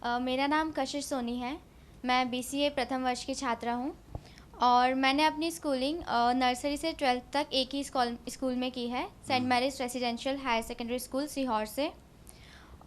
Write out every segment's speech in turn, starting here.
मेरा नाम कशिश सोनी है। मैं बीसीए प्रथम वर्ष की छात्रा हूँ और मैंने अपनी स्कूलिंग नर्सरी से 12th तक एक ही स्कूल में की है, Saint Mary's residential higher secondary school Sehore से।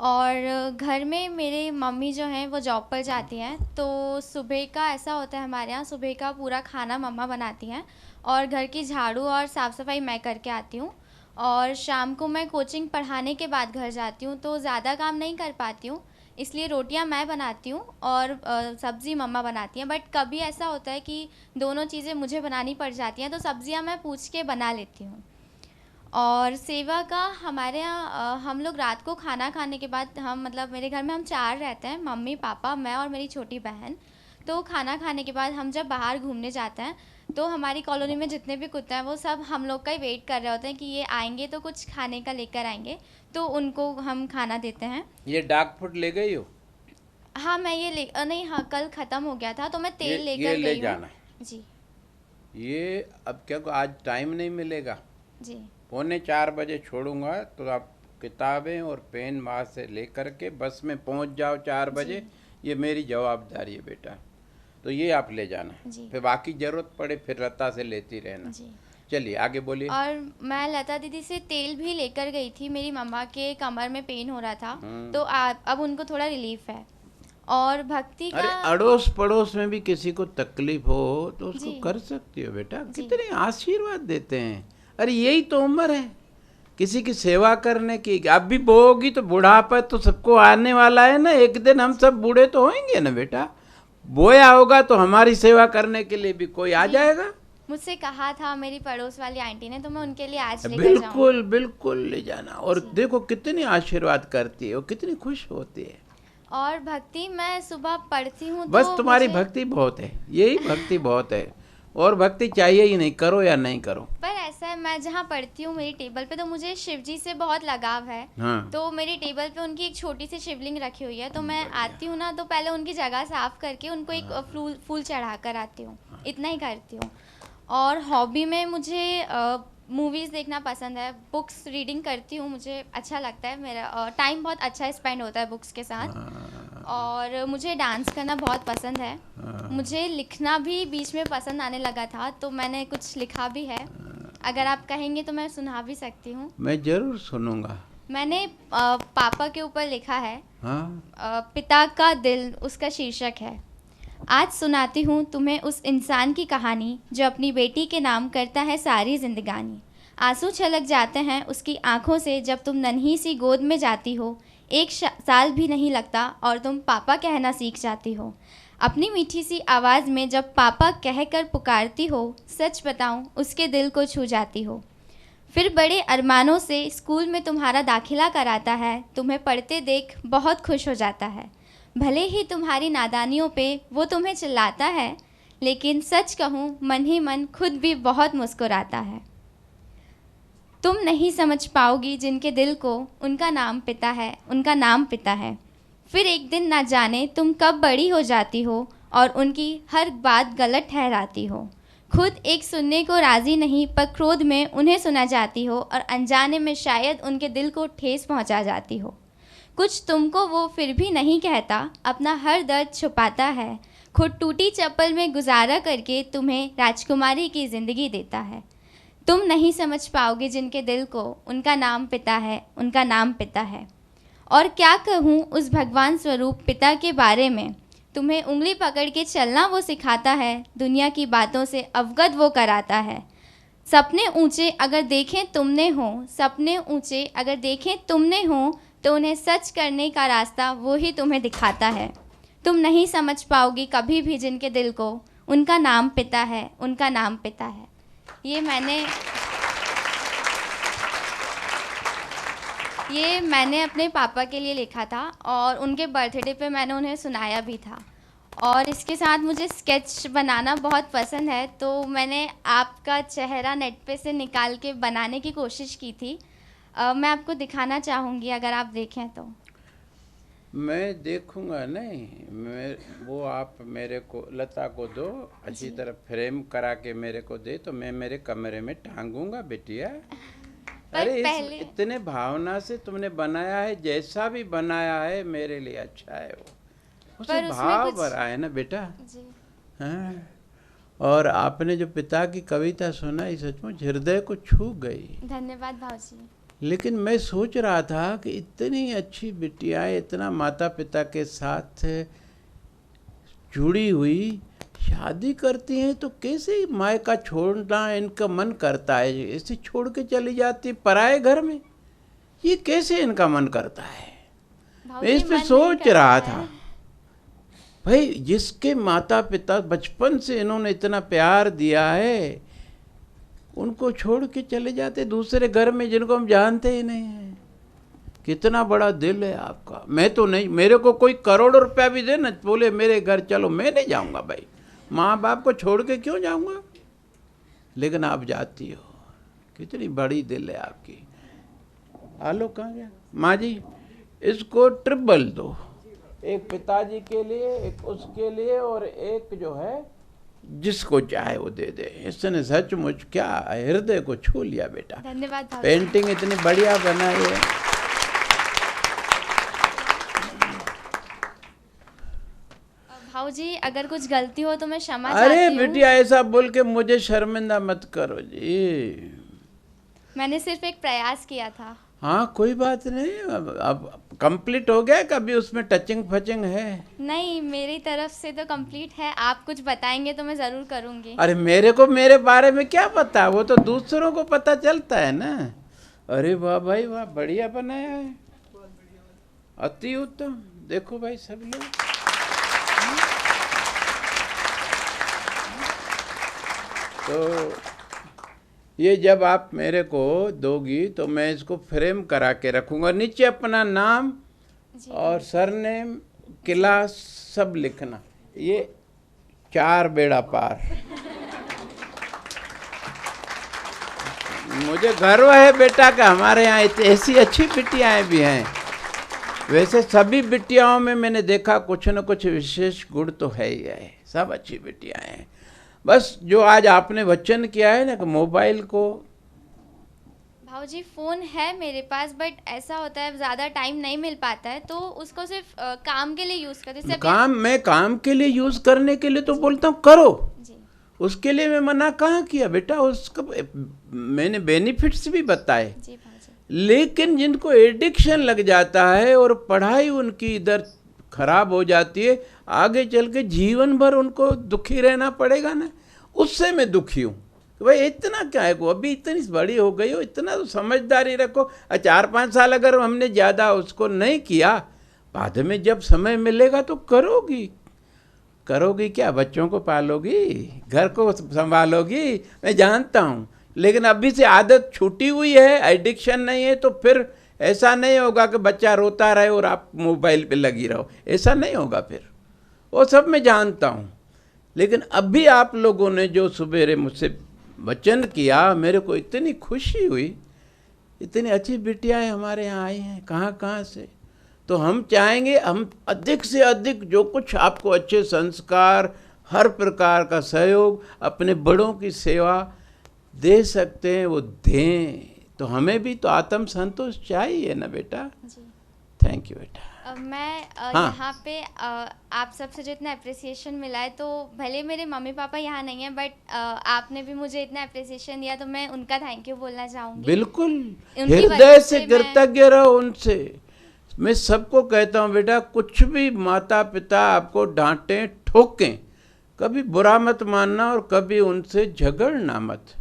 और घर में मेरे मम्मी जो हैं वो जॉब पर जाती हैं, तो सुबह का ऐसा होता है हमारे यहाँ, सुबह का पूरा खाना मम्मा बनाती हैं और घर की झाड़ू और साफ़ सफाई मैं करके आती हूँ। और शाम को मैं कोचिंग पढ़ाने के बाद घर जाती हूँ, तो ज़्यादा काम नहीं कर पाती हूँ, इसलिए रोटियां मैं बनाती हूँ और सब्ज़ी मम्मा बनाती हैं। बट कभी ऐसा होता है कि दोनों चीज़ें मुझे बनानी पड़ जाती हैं, तो सब्ज़ियाँ मैं पूछ के बना लेती हूँ। और सेवा का हमारे यहाँ हम लोग रात को खाना खाने के बाद, हम मतलब मेरे घर में हम 4 रहते हैं, मम्मी पापा मैं और मेरी छोटी बहन। तो खाना खाने के बाद हम जब बाहर घूमने जाते हैं, तो हमारी कॉलोनी में जितने भी कुत्ते हैं वो सब हम लोग का ही वेट कर रहे होते हैं कि ये आएंगे तो कुछ खाने का लेकर आएंगे, तो उनको हम खाना देते हैं। ये डॉग फूड ले गई हो? हाँ मैं ये नहीं, हाँ कल ख़त्म हो गया था तो मैं तेल ये लेकर ले गई हूँ। जाना। जी। ये अब क्या को आज टाइम नहीं मिलेगा। जी। 3:45 छोड़ूंगा, तो आप किताबें और पेन वहाँ से लेकर के बस में पहुँच जाओ 4 बजे। जी। ये मेरी जवाबदारी है बेटा, तो ये आप ले जाना। जी। फिर बाकी ज़रूरत पड़े फिर लता से लेती रहना। जी। चलिए आगे बोलिए। और मैं लता दीदी से तेल भी लेकर गई थी, मेरी मम्मा के कमर में पेन हो रहा था, तो अब उनको थोड़ा रिलीफ है। और भक्ति अरे का। अड़ोस पड़ोस में भी किसी को तकलीफ हो तो उसको जी। कर सकती हो बेटा। जी। कितने आशीर्वाद देते हैं। अरे यही तो उम्र है किसी की सेवा करने की। अब भी बोओगी तो बुढ़ापा तो सबको आने वाला है ना, एक दिन हम सब बूढ़े तो होंगे ना बेटा। बोया होगा तो हमारी सेवा करने के लिए भी कोई आ जी। जाएगा। मुझसे कहा था मेरी पड़ोस वाली आंटी ने, तो मैं उनके लिए आज लेकर बिल्कुल जाऊंगी। बिल्कुल ले जाना। और जी। देखो कितनी आशीर्वाद करती है और कितनी खुश होती है। और भक्ति मैं सुबह पढ़ती हूँ बस तो तुम्हारी मुझे भक्ति बहुत है, यही भक्ति बहुत है। और भक्ति चाहिए ही नहीं, करो या नहीं करो। पर ऐसा है, मैं जहाँ पढ़ती हूँ मेरी टेबल पे, तो मुझे शिव जी से बहुत लगाव है। हाँ तो मेरी टेबल पे उनकी एक छोटी सी शिवलिंग रखी हुई है, तो मैं बढ़िया। आती हूँ ना, तो पहले उनकी जगह साफ करके उनको एक फूल फूल चढ़ा कर आती हूँ। इतना ही करती हूँ। और हॉबी में मुझे मूवीज़ देखना पसंद है, बुक्स रीडिंग करती हूँ, मुझे अच्छा लगता है, मेरा टाइम बहुत अच्छा स्पेंड होता है बुक्स के साथ। और मुझे डांस करना बहुत पसंद है। मुझे लिखना भी बीच में पसंद आने लगा था, तो मैंने कुछ लिखा भी है, अगर आप कहेंगे तो मैं सुना भी सकती हूँ। मैं जरूर सुनूंगा। मैंने पापा के ऊपर लिखा है। हाँ पिता का दिल उसका शीर्षक है। आज सुनाती हूँ तुम्हें उस इंसान की कहानी जो अपनी बेटी के नाम करता है सारी जिंदगानी। आंसू छलक जाते हैं उसकी आंखों से जब तुम नन्ही सी गोद में जाती हो। एक साल भी नहीं लगता और तुम पापा कहना सीख जाती हो। अपनी मीठी सी आवाज़ में जब पापा कहकर पुकारती हो, सच बताऊँ उसके दिल को छू जाती हो। फिर बड़े अरमानों से स्कूल में तुम्हारा दाखिला कराता है, तुम्हें पढ़ते देख बहुत खुश हो जाता है। भले ही तुम्हारी नादानियों पे वो तुम्हें चिल्लाता है, लेकिन सच कहूँ मन ही मन खुद भी बहुत मुस्कुराता है। तुम नहीं समझ पाओगी जिनके दिल को उनका नाम पिता है, उनका नाम पिता है। फिर एक दिन ना जाने तुम कब बड़ी हो जाती हो और उनकी हर बात गलत ठहराती हो। खुद एक सुनने को राज़ी नहीं, पर क्रोध में उन्हें सुना जाती हो और अनजाने में शायद उनके दिल को ठेस पहुंचा जाती हो। कुछ तुमको वो फिर भी नहीं कहता, अपना हर दर्द छुपाता है। खुद टूटी चप्पल में गुजारा करके तुम्हें राजकुमारी की ज़िंदगी देता है। तुम नहीं समझ पाओगे जिनके दिल को उनका नाम पिता है, उनका नाम पिता है। और क्या कहूँ उस भगवान स्वरूप पिता के बारे में। तुम्हें उंगली पकड़ के चलना वो सिखाता है, दुनिया की बातों से अवगत वो कराता है। सपने ऊंचे अगर देखें तुमने हो, सपने ऊंचे अगर देखें तुमने हो, तो उन्हें सच करने का रास्ता वो ही तुम्हें दिखाता है। तुम नहीं समझ पाओगी कभी भी जिनके दिल को उनका नाम पिता है, उनका नाम पिता है। ये मैंने अपने पापा के लिए लिखा था और उनके बर्थडे पे मैंने उन्हें सुनाया भी था। और इसके साथ मुझे स्केच बनाना बहुत पसंद है, तो मैंने आपका चेहरा नेट पे से निकाल के बनाने की कोशिश की थी। मैं आपको दिखाना चाहूँगी, अगर आप देखें तो। मैं देखूंगा। नहीं मैं वो आप मेरे को लता को दो, अच्छी जी। तरह फ्रेम करा के मेरे को दे, तो मैं मेरे कमरे में टांगूंगा बिटिया। पर अरे इस पहले। इतने भावना से तुमने बनाया है, जैसा भी बनाया है मेरे लिए अच्छा है वो। उसे पर उसमें भाव कुछ भरा है ना बेटा। जी हाँ। और आपने जो पिता की कविता सुनाई सचमुच हृदय को छू गई। धन्यवाद भाजी। लेकिन मैं सोच रहा था कि इतनी अच्छी बिटियाएं इतना माता पिता के साथ जुड़ी हुई शादी करती हैं तो कैसे मायका छोड़ना इनका मन करता है, ऐसे छोड़ के चली जाती पराए घर में, ये कैसे इनका मन करता है। मैं इस भाजी पे मन नहीं सोच करता रहा है। था भाई जिसके माता पिता बचपन से इन्होंने इतना प्यार दिया है उनको छोड़ के चले जाते दूसरे घर में जिनको हम जानते ही नहीं हैं। कितना बड़ा दिल है आपका। मैं तो नहीं, मेरे को कोई करोड़ रुपया भी दे ना बोले मेरे घर चलो, मैं नहीं जाऊंगा भाई, माँ बाप को छोड़ के क्यों जाऊंगा। लेकिन आप जाती हो, कितनी बड़ी दिल है आपकी। आलो कहाँ गया माँ जी, इसको ट्रिपल दो, एक पिताजी के लिए, एक उसके लिए, और एक जो है जिसको चाहे वो दे दे। इसने सचमुच क्या हृदय को छू लिया बेटा। धन्यवाद भाजी। पेंटिंग इतनी बढ़िया बनाई है। भाजी अगर कुछ गलती हो तो मैं क्षमा अरे चाहती हूँ। बिटिया ऐसा बोल के मुझे शर्मिंदा मत करो जी। मैंने सिर्फ एक प्रयास किया था। हाँ कोई बात नहीं, अब कंप्लीट हो गया, कभी उसमें टचिंग फचिंग है? नहीं, मेरी तरफ से तो कंप्लीट है। आप कुछ बताएंगे तो मैं ज़रूर करूँगी। अरे मेरे को मेरे बारे में क्या पता, वो तो दूसरों को पता चलता है ना। अरे वाह भाई वाह, बढ़िया बनाया है, अति उत्तम। देखो भाई सब लोग, तो ये जब आप मेरे को दोगी तो मैं इसको फ्रेम करा के रखूंगा, नीचे अपना नाम जी। और सरनेम क्लास सब लिखना। ये 4 बेड़ा पार। मुझे गर्व है बेटा कि हमारे यहाँ ऐसी अच्छी बिटियाएं भी हैं। वैसे सभी बिटियाओं में मैंने देखा कुछ न कुछ विशेष गुण तो है ही है, सब अच्छी बिटियाएं हैं। बस जो आज आपने वचन किया है ना कि मोबाइल को, भाजी फ़ोन है मेरे पास, बट ऐसा होता है ज़्यादा टाइम नहीं मिल पाता है, तो उसको सिर्फ काम के लिए यूज़ करती हूँ। मैं काम के लिए यूज करने के लिए तो बोलता हूँ करो, जी उसके लिए मैं मना कहाँ किया बेटा। उसका मैंने बेनिफिट्स भी बताए। जी भाजी। लेकिन जिनको एडिक्शन लग जाता है और पढ़ाई उनकी इधर खराब हो जाती है, आगे चल के जीवन भर उनको दुखी रहना पड़ेगा ना, उससे मैं दुखी हूँ। तो भाई इतना क्या है को, अभी इतनी बड़ी हो गई हो, इतना तो समझदारी रखो। 4-5 साल अगर हमने ज़्यादा उसको नहीं किया, बाद में जब समय मिलेगा तो करोगी। करोगी क्या, बच्चों को पालोगी, घर को संभालोगी, मैं जानता हूँ। लेकिन अभी से आदत छूटी हुई है, एडिक्शन नहीं है, तो फिर ऐसा नहीं होगा कि बच्चा रोता रहे और आप मोबाइल पे लगी रहो, ऐसा नहीं होगा फिर। वो सब मैं जानता हूँ। लेकिन अभी आप लोगों ने जो सवेरे मुझसे वचन किया, मेरे को इतनी खुशी हुई। इतनी अच्छी बिटियाएं हमारे यहाँ आई हैं, कहाँ कहाँ से। तो हम चाहेंगे हम अधिक से अधिक जो कुछ आपको अच्छे संस्कार, हर प्रकार का सहयोग, अपने बड़ों की सेवा दे सकते हैं वो दें। तो हमें भी तो आत्म संतोष चाहिए ना बेटा। जी। थैंक यू बेटा। मैं हाँ। यहाँ पे आप सबसे जो इतना अप्रिसिएशन मिला है, तो भले मेरे मम्मी पापा यहाँ नहीं है, बट आपने भी मुझे इतना अप्रिसिएशन दिया, तो मैं उनका थैंक यू बोलना चाहूँगी। बिल्कुल, उनकी हृदय वजह से से मैं- कृतज्ञ रहो उनसे। मैं सबको कहता हूँ बेटा, कुछ भी माता पिता आपको डांटें ठोकें, कभी बुरा मत मानना और कभी उनसे झगड़ना मत।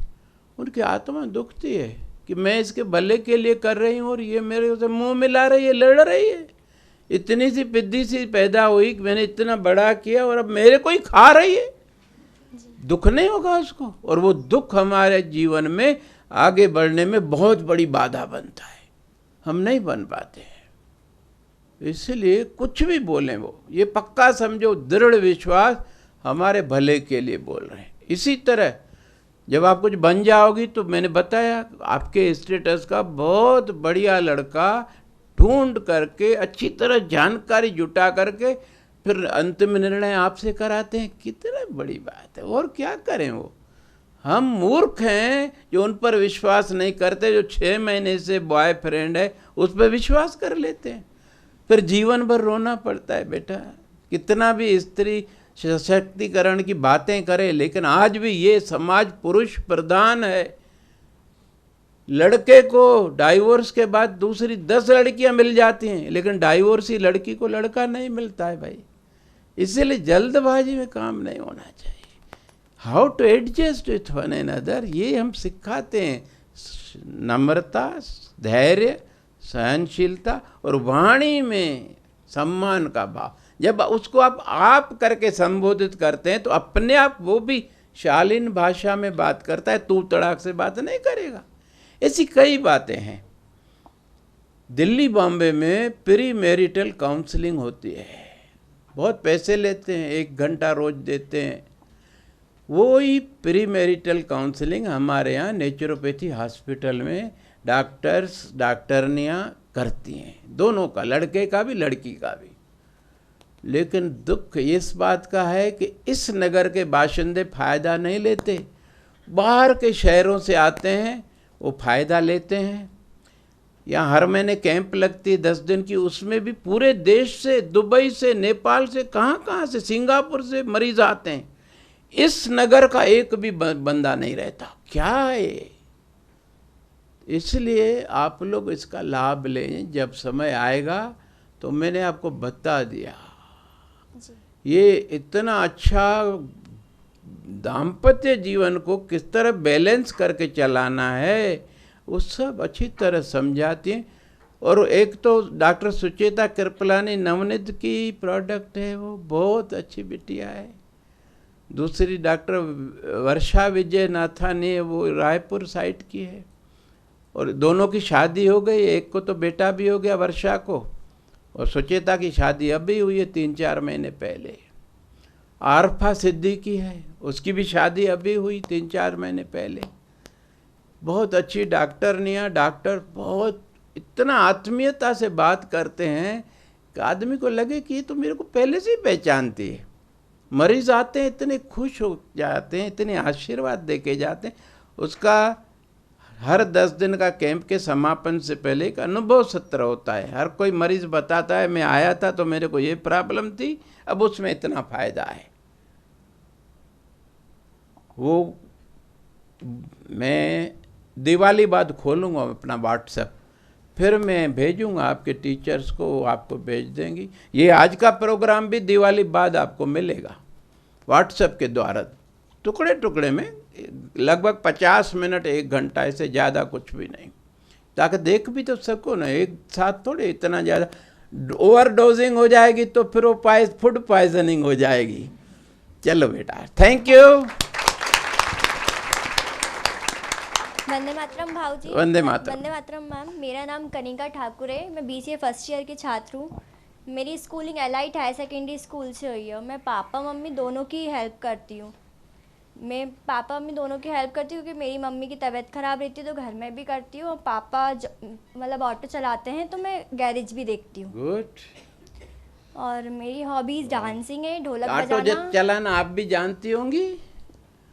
उनकी आत्मा दुखती है कि मैं इसके भले के लिए कर रही हूँ और ये मेरे से मुंह मिला रही है, लड़ रही है। इतनी सी पिद्दी सी पैदा हुई कि मैंने इतना बड़ा किया और अब मेरे को ही खा रही है। दुख नहीं होगा उसको, और वो दुख हमारे जीवन में आगे बढ़ने में बहुत बड़ी बाधा बनता है, हम नहीं बन पाते हैं। इसलिए कुछ भी बोलें वो ये पक्का समझो, दृढ़ विश्वास हमारे भले के लिए बोल रहे हैं। इसी तरह जब आप कुछ बन जाओगी, तो मैंने बताया आपके स्टेटस का बहुत बढ़िया लड़का ढूंढ करके अच्छी तरह जानकारी जुटा करके फिर अंतिम निर्णय आपसे कराते हैं। कितनी बड़ी बात है, और क्या करें। वो हम मूर्ख हैं जो उन पर विश्वास नहीं करते। जो 6 महीने से बॉयफ्रेंड है उस पर विश्वास कर लेते हैं, फिर जीवन भर रोना पड़ता है बेटा। कितना भी स्त्री सशक्तिकरण की बातें करे, लेकिन आज भी ये समाज पुरुष प्रधान है। लड़के को डाइवोर्स के बाद दूसरी 10 लड़कियां मिल जाती हैं, लेकिन डाइवोर्सी लड़की को लड़का नहीं मिलता है भाई। इसीलिए जल्दबाजी में काम नहीं होना चाहिए। How to adjust with one another, ये हम सिखाते हैं। नम्रता, धैर्य, सहनशीलता और वाणी में सम्मान का भाव। जब उसको आप करके संबोधित करते हैं तो अपने आप वो भी शालीन भाषा में बात करता है, तू तड़ाक से बात नहीं करेगा। ऐसी कई बातें हैं। दिल्ली बॉम्बे में प्री मैरिटल काउंसलिंग होती है, बहुत पैसे लेते हैं, 1 घंटा रोज देते हैं। वो ही प्री मैरिटल काउंसलिंग हमारे यहाँ नेचुरोपैथी हॉस्पिटल में डॉक्टर्स डॉक्टरनियाँ करती हैं, दोनों का, लड़के का भी लड़की का भी। लेकिन दुख इस बात का है कि इस नगर के बाशिंदे फ़ायदा नहीं लेते, बाहर के शहरों से आते हैं, वो फ़ायदा लेते हैं। यहाँ हर महीने कैंप लगती है 10 दिन की, उसमें भी पूरे देश से, दुबई से, नेपाल से, कहाँ से, सिंगापुर से मरीज आते हैं। इस नगर का एक भी बंदा नहीं रहता। क्या है? इसलिए आप लोग इसका लाभ लें, जब समय आएगा तो मैंने आपको बता दिया। ये इतना अच्छा दाम्पत्य जीवन को किस तरह बैलेंस करके चलाना है, वो सब अच्छी तरह समझाती हैं। और एक तो डॉक्टर सुचेता कृपलानी नवनीत की प्रोडक्ट है, वो बहुत अच्छी बिटिया है। दूसरी डॉक्टर वर्षा विजय नाथानी, वो रायपुर साइड की है, और दोनों की शादी हो गई। एक को तो बेटा भी हो गया, वर्षा को, और सुचेता की शादी अभी हुई है 3-4 महीने पहले। आरफा सिद्दीकी है, उसकी भी शादी अभी हुई 3-4 महीने पहले। बहुत अच्छी डॉक्टरनियाँ, डॉक्टर बहुत इतना आत्मीयता से बात करते हैं कि आदमी को लगे कि ये तो मेरे को पहले से ही पहचानती है। मरीज आते हैं, इतने खुश हो जाते हैं, इतने आशीर्वाद दे के जाते हैं। उसका हर 10 दिन का कैंप के समापन से पहले एक अनुभव सत्र होता है। हर कोई मरीज बताता है, मैं आया था तो मेरे को ये प्रॉब्लम थी, अब उसमें इतना फ़ायदा है। वो मैं दिवाली बाद खोलूँगा अपना व्हाट्सएप, फिर मैं भेजूँगा आपके टीचर्स को, वो आपको भेज देंगी। ये आज का प्रोग्राम भी दिवाली बाद आपको मिलेगा व्हाट्सएप के द्वारा, टुकड़े टुकड़े में, लगभग 50 मिनट 1 घंटा, इससे ज़्यादा कुछ भी नहीं, ताकि देख भी तो सको ना। एक साथ थोड़े इतना ज़्यादा ओवर डोजिंग हो जाएगी तो फिर वो फूड पॉइजनिंग हो जाएगी। चलो बेटा, थैंक यू। वंदे मातरम भाऊजी। वंदे मातरम। वंदे मातरम मैम। मेरा नाम कनिका ठाकुर है, मैं BCA फर्स्ट ईयर की छात्र हूँ। मेरी schooling elite higher secondary school से हुई है। मैं पापा मम्मी दोनों की हेल्प करती हूँ। मैं पापा मम्मी दोनों की हेल्प करती हूँ क्योंकि मेरी मम्मी की तबीयत ख़राब रहती है तो घर में भी करती हूँ, और पापा मतलब ऑटो चलाते हैं तो मैं गैरेज भी देखती हूँ। गुड। और मेरी हॉबीज़ डांसिंग है, ढोलक ऑटो बजाना। चलाना आप भी जानती होंगी?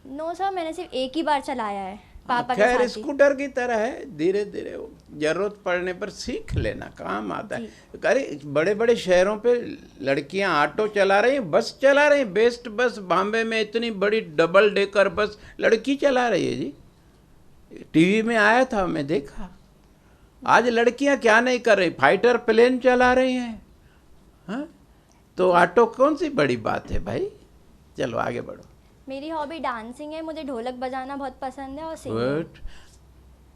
नो सर, मैंने सिर्फ एक ही बार चलाया है पापा के खैर, साथ ही। स्कूटर की तरह है, धीरे धीरे वो जरूरत पड़ने पर सीख लेना, काम आता है। अरे बड़े बड़े शहरों पे लड़कियां ऑटो चला रही हैं, बस चला रही हैं। बेस्ट बस बॉम्बे में इतनी बड़ी डबल डेकर बस लड़की चला रही है जी। टीवी में आया था, मैं देखा। आज लड़कियां क्या नहीं कर रही, फाइटर प्लेन चला रही हैं। हाँ, तो ऑटो कौन सी बड़ी बात है भाई। चलो आगे बढ़ो। मेरी हॉबी डांसिंग है, मुझे ढोलक बजाना बहुत पसंद है और सिंगिंग गुड।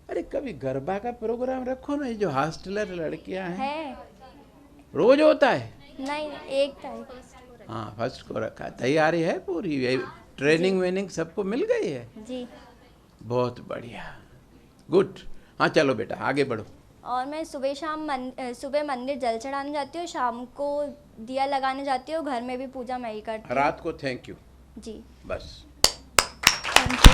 अरे कभी गरबा का प्रोग्राम रखो ना, ये जो हॉस्टलर लड़कियां हैं। है। रोज होता है? नहीं, 1 तारीख। हाँ, फर्स्ट को रखा। तैयारी है पूरी, ट्रेनिंग वेनिंग सबको मिल गई है? जी। बहुत बढ़िया, गुड। हाँ चलो बेटा आगे बढ़ो। और मैं सुबह शाम सुबह मंदिर जल चढ़ाने जाती हूँ, शाम को दिया लगाने जाती हूँ, घर में भी पूजा मैं ही करती हूँ। रात को थैंक यू। जी बस। Thank you.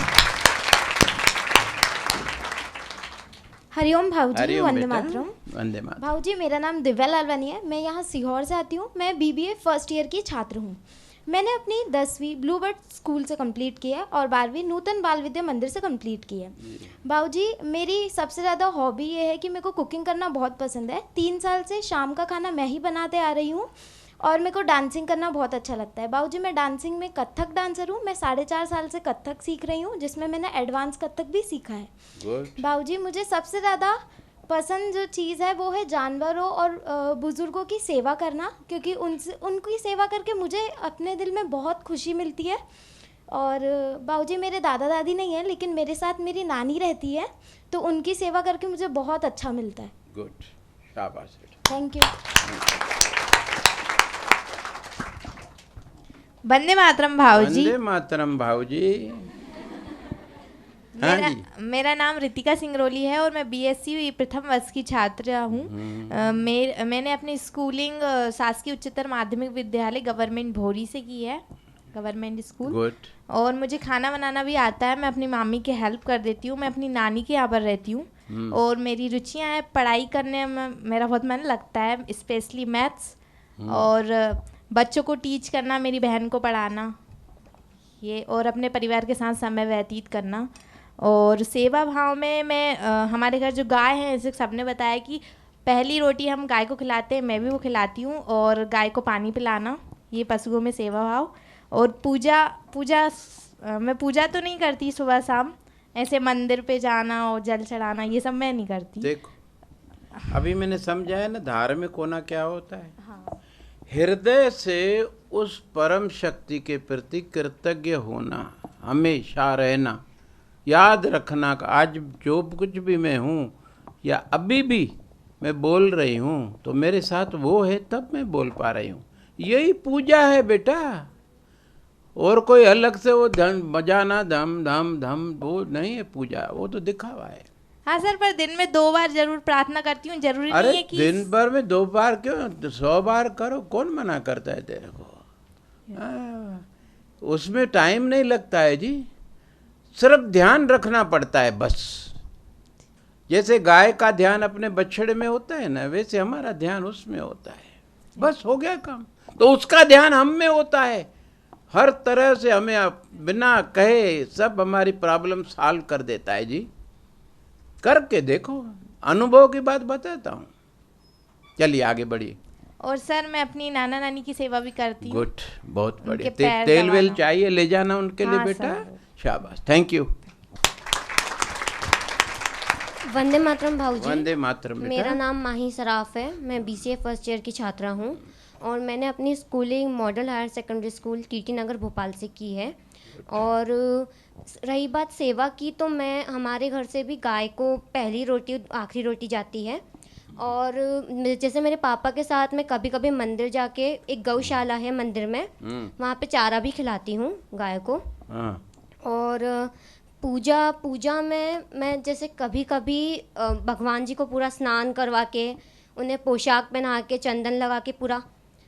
हरिओम भाऊजी। हरिओम वंदे बेटा। मातरम। वंदे मातरम। भाऊजी, मेरा नाम दिव्या लालवानी है, मैं यहाँ सीहोर से आती हूँ। मैं BBA फर्स्ट ईयर की छात्र हूँ। मैंने अपनी 10वीं ब्लूबर्ड स्कूल से कंप्लीट की है और 12वीं नूतन बाल विद्या मंदिर से कंप्लीट की है। भाऊजी, मेरी सबसे ज़्यादा हॉबी ये है कि मेरे को कुकिंग करना बहुत पसंद है। 3 साल से शाम का खाना मैं ही बनाते आ रही हूँ। और मेरे को डांसिंग करना बहुत अच्छा लगता है। बाबूजी, मैं डांसिंग में कथक डांसर हूँ। मैं 4.5 साल से कथक सीख रही हूँ, जिसमें मैंने एडवांस कथक भी सीखा है। गुड। बाबूजी, मुझे सबसे ज़्यादा पसंद जो चीज़ है वो है जानवरों और बुज़ुर्गों की सेवा करना, क्योंकि उनकी सेवा करके मुझे अपने दिल में बहुत खुशी मिलती है। और बाबूजी, मेरे दादा दादी नहीं है, लेकिन मेरे साथ मेरी नानी रहती है, तो उनकी सेवा करके मुझे बहुत अच्छा मिलता है। गुड, शाबाश। Thank you. वंदे मातरम भाऊजी। वंदे मातरम भाऊजी। हाँ मेरा जी। मेरा नाम रितिका सिंगरौली है और मैं बीएससी प्रथम वर्ष की छात्रा हूँ। मैंने अपनी स्कूलिंग शासकीय उच्चतर माध्यमिक विद्यालय गवर्नमेंट भोरी से की है, गवर्नमेंट स्कूल। गुड। और मुझे खाना बनाना भी आता है। मैं अपनी मामी की हेल्प कर देती हूँ। मैं अपनी नानी के यहाँ पर रहती हूँ और मेरी रुचियाँ हैं पढ़ाई करने में, मेरा बहुत मन लगता है, स्पेशली मैथ्स और बच्चों को टीच करना, मेरी बहन को पढ़ाना, ये, और अपने परिवार के साथ समय व्यतीत करना। और सेवा भाव में मैं हमारे घर जो गाय है, जैसे सबने बताया कि पहली रोटी हम गाय को खिलाते हैं, मैं भी वो खिलाती हूँ। और गाय को पानी पिलाना, ये पशुओं में सेवा भाव। और पूजा मैं पूजा तो नहीं करती सुबह शाम, ऐसे मंदिर पे जाना और जल चढ़ाना ये सब मैं नहीं करती। देखो, अभी मैंने समझाया ना धार्मिक होना क्या होता है। हाँ। हृदय से उस परम शक्ति के प्रति कृतज्ञ होना, हमेशा रहना, याद रखना कि आज जो कुछ भी मैं हूँ या अभी भी मैं बोल रही हूँ तो मेरे साथ वो है, तब मैं बोल पा रही हूँ। यही पूजा है बेटा। और कोई अलग से वो धम बजाना, धम धम धम, वो नहीं है पूजा, वो तो दिखावा है। हाँ सर, पर दिन में 2 बार जरूर प्रार्थना करती हूँ। जरूरी अरे नहीं है कि दिन भर में 2 बार क्यों, 100 बार करो, कौन मना करता है तेरे को। उसमें टाइम नहीं लगता है जी, सिर्फ ध्यान रखना पड़ता है बस। जैसे गाय का ध्यान अपने बछड़े में होता है ना, वैसे हमारा ध्यान उसमें होता है, बस हो गया काम। तो उसका ध्यान हम में होता है, हर तरह से हमें बिना कहे सब हमारी प्रॉब्लम सॉल्व कर देता है जी। करके देखो, अनुभव की बात बताता हूँ। चलिए आगे बढ़िए। और सर, मैं अपनी नाना नानी की सेवा भी करती हूँ। गुड, बहुत उनके बढ़िया। पैर तेल वेल दबाना। चाहिए ले जाना उनके लिए हाँ, बेटा। सर। शाबाश, थैंक यू। वंदे मातरम भाऊजी। वंदे मातरम बेटा। मेरा नाम माही सराफ है। मैं बीसीए फर्स्ट ईयर की छात्रा हूँ और मैंने अपनी schooling model higher secondary school TT Nagar Bhopal से की है। और रही बात सेवा की, तो मैं हमारे घर से भी गाय को पहली रोटी आखिरी रोटी जाती है। और जैसे मेरे पापा के साथ मैं कभी कभी मंदिर जाके, एक गौशाला है मंदिर में, वहाँ पे चारा भी खिलाती हूँ गाय को। हाँ। और पूजा में मैं जैसे कभी कभी भगवान जी को पूरा स्नान करवा के, उन्हें पोशाक पहना के, चंदन लगा के, पूरा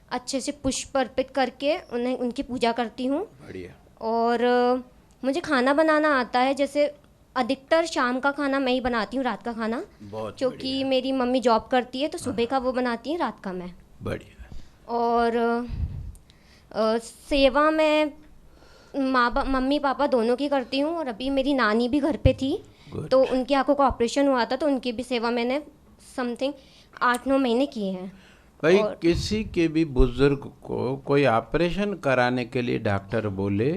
अच्छे से पुष्प अर्पित करके उन्हें उनकी पूजा करती हूँ। बढ़िया। और मुझे खाना बनाना आता है। जैसे अधिकतर शाम का खाना मैं ही बनाती हूँ, रात का खाना, बहुत क्योंकि बढ़िया। मेरी मम्मी जॉब करती है, तो सुबह का वो बनाती है, रात का मैं। बढ़िया। और सेवा में मम्मी पापा दोनों की करती हूँ। और अभी मेरी नानी भी घर पे थी, Good. तो उनकी आंखों का ऑपरेशन हुआ था, तो उनकी भी सेवा मैंने समथिंग 8-9 महीने किए हैं। भाई और किसी के भी बुजुर्ग को कोई ऑपरेशन कराने के लिए डॉक्टर बोले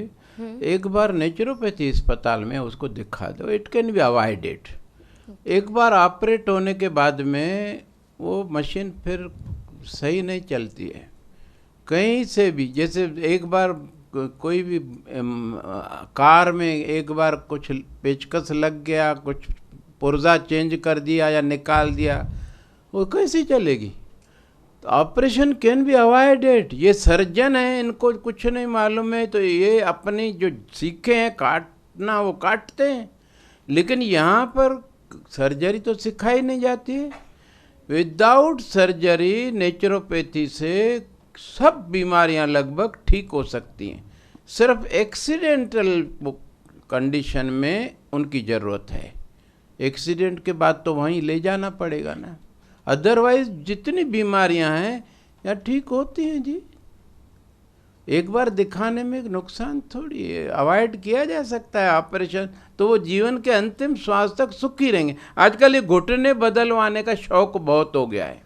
एक बार नेचुरोपैथी अस्पताल में उसको दिखा दो, इट कैन बी अवॉइडेड। एक बार ऑपरेट होने के बाद में वो मशीन फिर सही नहीं चलती है कहीं से भी। जैसे एक बार कोई भी कार में एक बार कुछ पेचकस लग गया, कुछ पुर्जा चेंज कर दिया या निकाल दिया, वो कैसी चलेगी। तो ऑपरेशन कैन बी अवॉइडेड। ये सर्जन है, इनको कुछ नहीं मालूम है, तो ये अपनी जो सीखे हैं काटना वो काटते हैं, लेकिन यहाँ पर सर्जरी तो सिखाई नहीं जाती है। विदाउट सर्जरी नेचुरोपैथी से सब बीमारियां लगभग ठीक हो सकती हैं, सिर्फ एक्सीडेंटल कंडीशन में उनकी ज़रूरत है। एक्सीडेंट के बाद तो वहीं ले जाना पड़ेगा ना, अदरवाइज जितनी बीमारियां हैं या ठीक होती हैं जी। एक बार दिखाने में नुकसान थोड़ी है, अवॉइड किया जा सकता है ऑपरेशन, तो वो जीवन के अंतिम श्वास तक सुखी रहेंगे। आजकल ये घुटने बदलवाने का शौक बहुत हो गया है।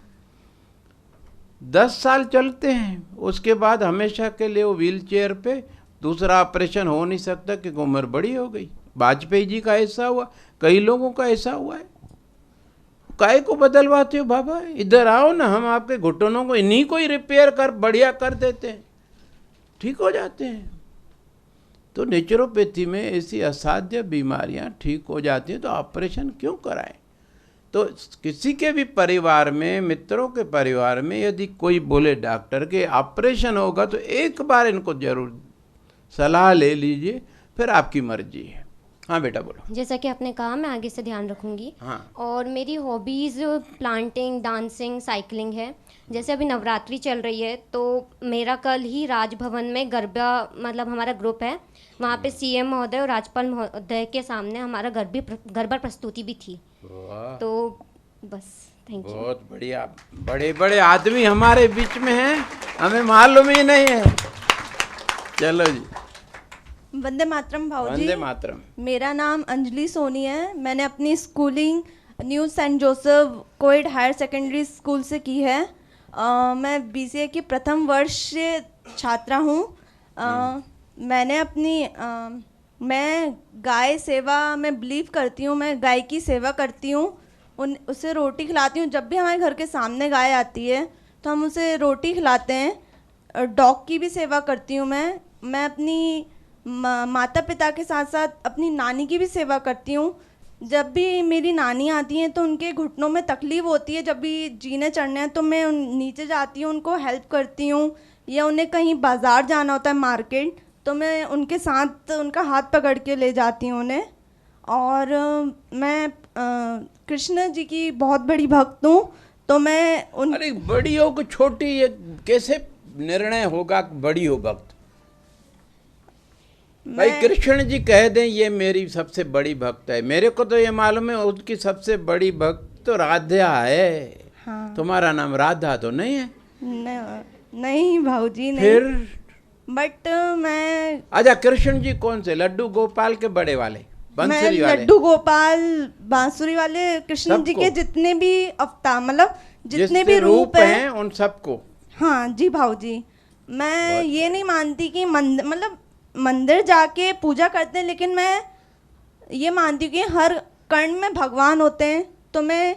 10 साल चलते हैं, उसके बाद हमेशा के लिए वो व्हील चेयर पे, दूसरा ऑपरेशन हो नहीं सकता क्योंकि उम्र बड़ी हो गई। वाजपेयी जी का ऐसा हुआ, कई लोगों का ऐसा हुआ है। काय को बदलवाते हो बाबा, इधर आओ ना, हम आपके घुटनों को इन्हीं को ही रिपेयर कर बढ़िया कर देते हैं, ठीक हो जाते हैं। तो नेचुरोपैथी में ऐसी असाध्य बीमारियां ठीक हो जाती हैं, तो ऑपरेशन क्यों कराएं। तो किसी के भी परिवार में, मित्रों के परिवार में यदि कोई बोले डॉक्टर के ऑपरेशन होगा, तो एक बार इनको जरूर सलाह ले लीजिए, फिर आपकी मर्जी है। हाँ बेटा बोलो। जैसा कि आपने कहा, मैं आगे से ध्यान रखूंगी। हाँ। और मेरी हॉबीज़ प्लांटिंग, डांसिंग, साइकिलिंग है। जैसे अभी नवरात्रि चल रही है, तो मेरा कल ही राजभवन में गरबा, मतलब हमारा ग्रुप है, वहाँ पे सीएम महोदय और राज्यपाल महोदय के सामने हमारा गरबा प्रस्तुति भी थी। वाह, तो बस, थैंक यू। बहुत बढ़िया। बड़े बड़े आदमी हमारे बीच में हैं, हमें मालूम ही नहीं है। चलो जी, वंदे मातरम भाऊजी। वंदे मातरम। मेरा नाम अंजलि सोनी है। मैंने अपनी schooling new Saint Joseph coed higher secondary school से की है। मैं बीसीए की प्रथम वर्ष छात्रा हूँ। मैंने अपनी मैं गाय सेवा में बिलीव करती हूँ। मैं गाय की सेवा करती हूँ, उसे रोटी खिलाती हूँ। जब भी हमारे घर के सामने गाय आती है तो हम उसे रोटी खिलाते हैं। डॉग की भी सेवा करती हूँ मैं अपनी माता पिता के साथ साथ अपनी नानी की भी सेवा करती हूँ। जब भी मेरी नानी आती हैं तो उनके घुटनों में तकलीफ़ होती है, जब भी जीने चढ़ने हैं, तो मैं नीचे जाती हूँ, उनको हेल्प करती हूँ। या उन्हें कहीं बाज़ार जाना होता है, मार्केट, तो मैं उनके साथ उनका हाथ पकड़ के ले जाती हूँ उन्हें। और मैं कृष्ण जी की बहुत बड़ी भक्त हूँ, तो मैं उन अरे बड़ी हो कि छोटी, ये कैसे निर्णय होगा बड़ी हो भक्त? भाई कृष्ण जी कह दें ये मेरी सबसे बड़ी भक्त है, मेरे को तो ये मालूम है उसकी सबसे बड़ी भक्त तो राधा है। हाँ। तुम्हारा नाम राधा तो नहीं है? नहीं भाऊजी, नहीं। फिर बट मैं अच्छा, कृष्ण जी कौन से, लड्डू गोपाल के बड़े वाले, मैं बंसुरी वाले? लड्डू गोपाल, बांसुरी वाले, कृष्ण जी सबको? के जितने भी अवतार, मतलब जितने जिससे भी रूप हैं, उन सबको। हाँ जी भाऊजी। मैं ये नहीं मानती कि मंदिर जाके पूजा करते हैं, लेकिन मैं ये मानती हूँ कि हर कण में भगवान होते हैं। तो मैं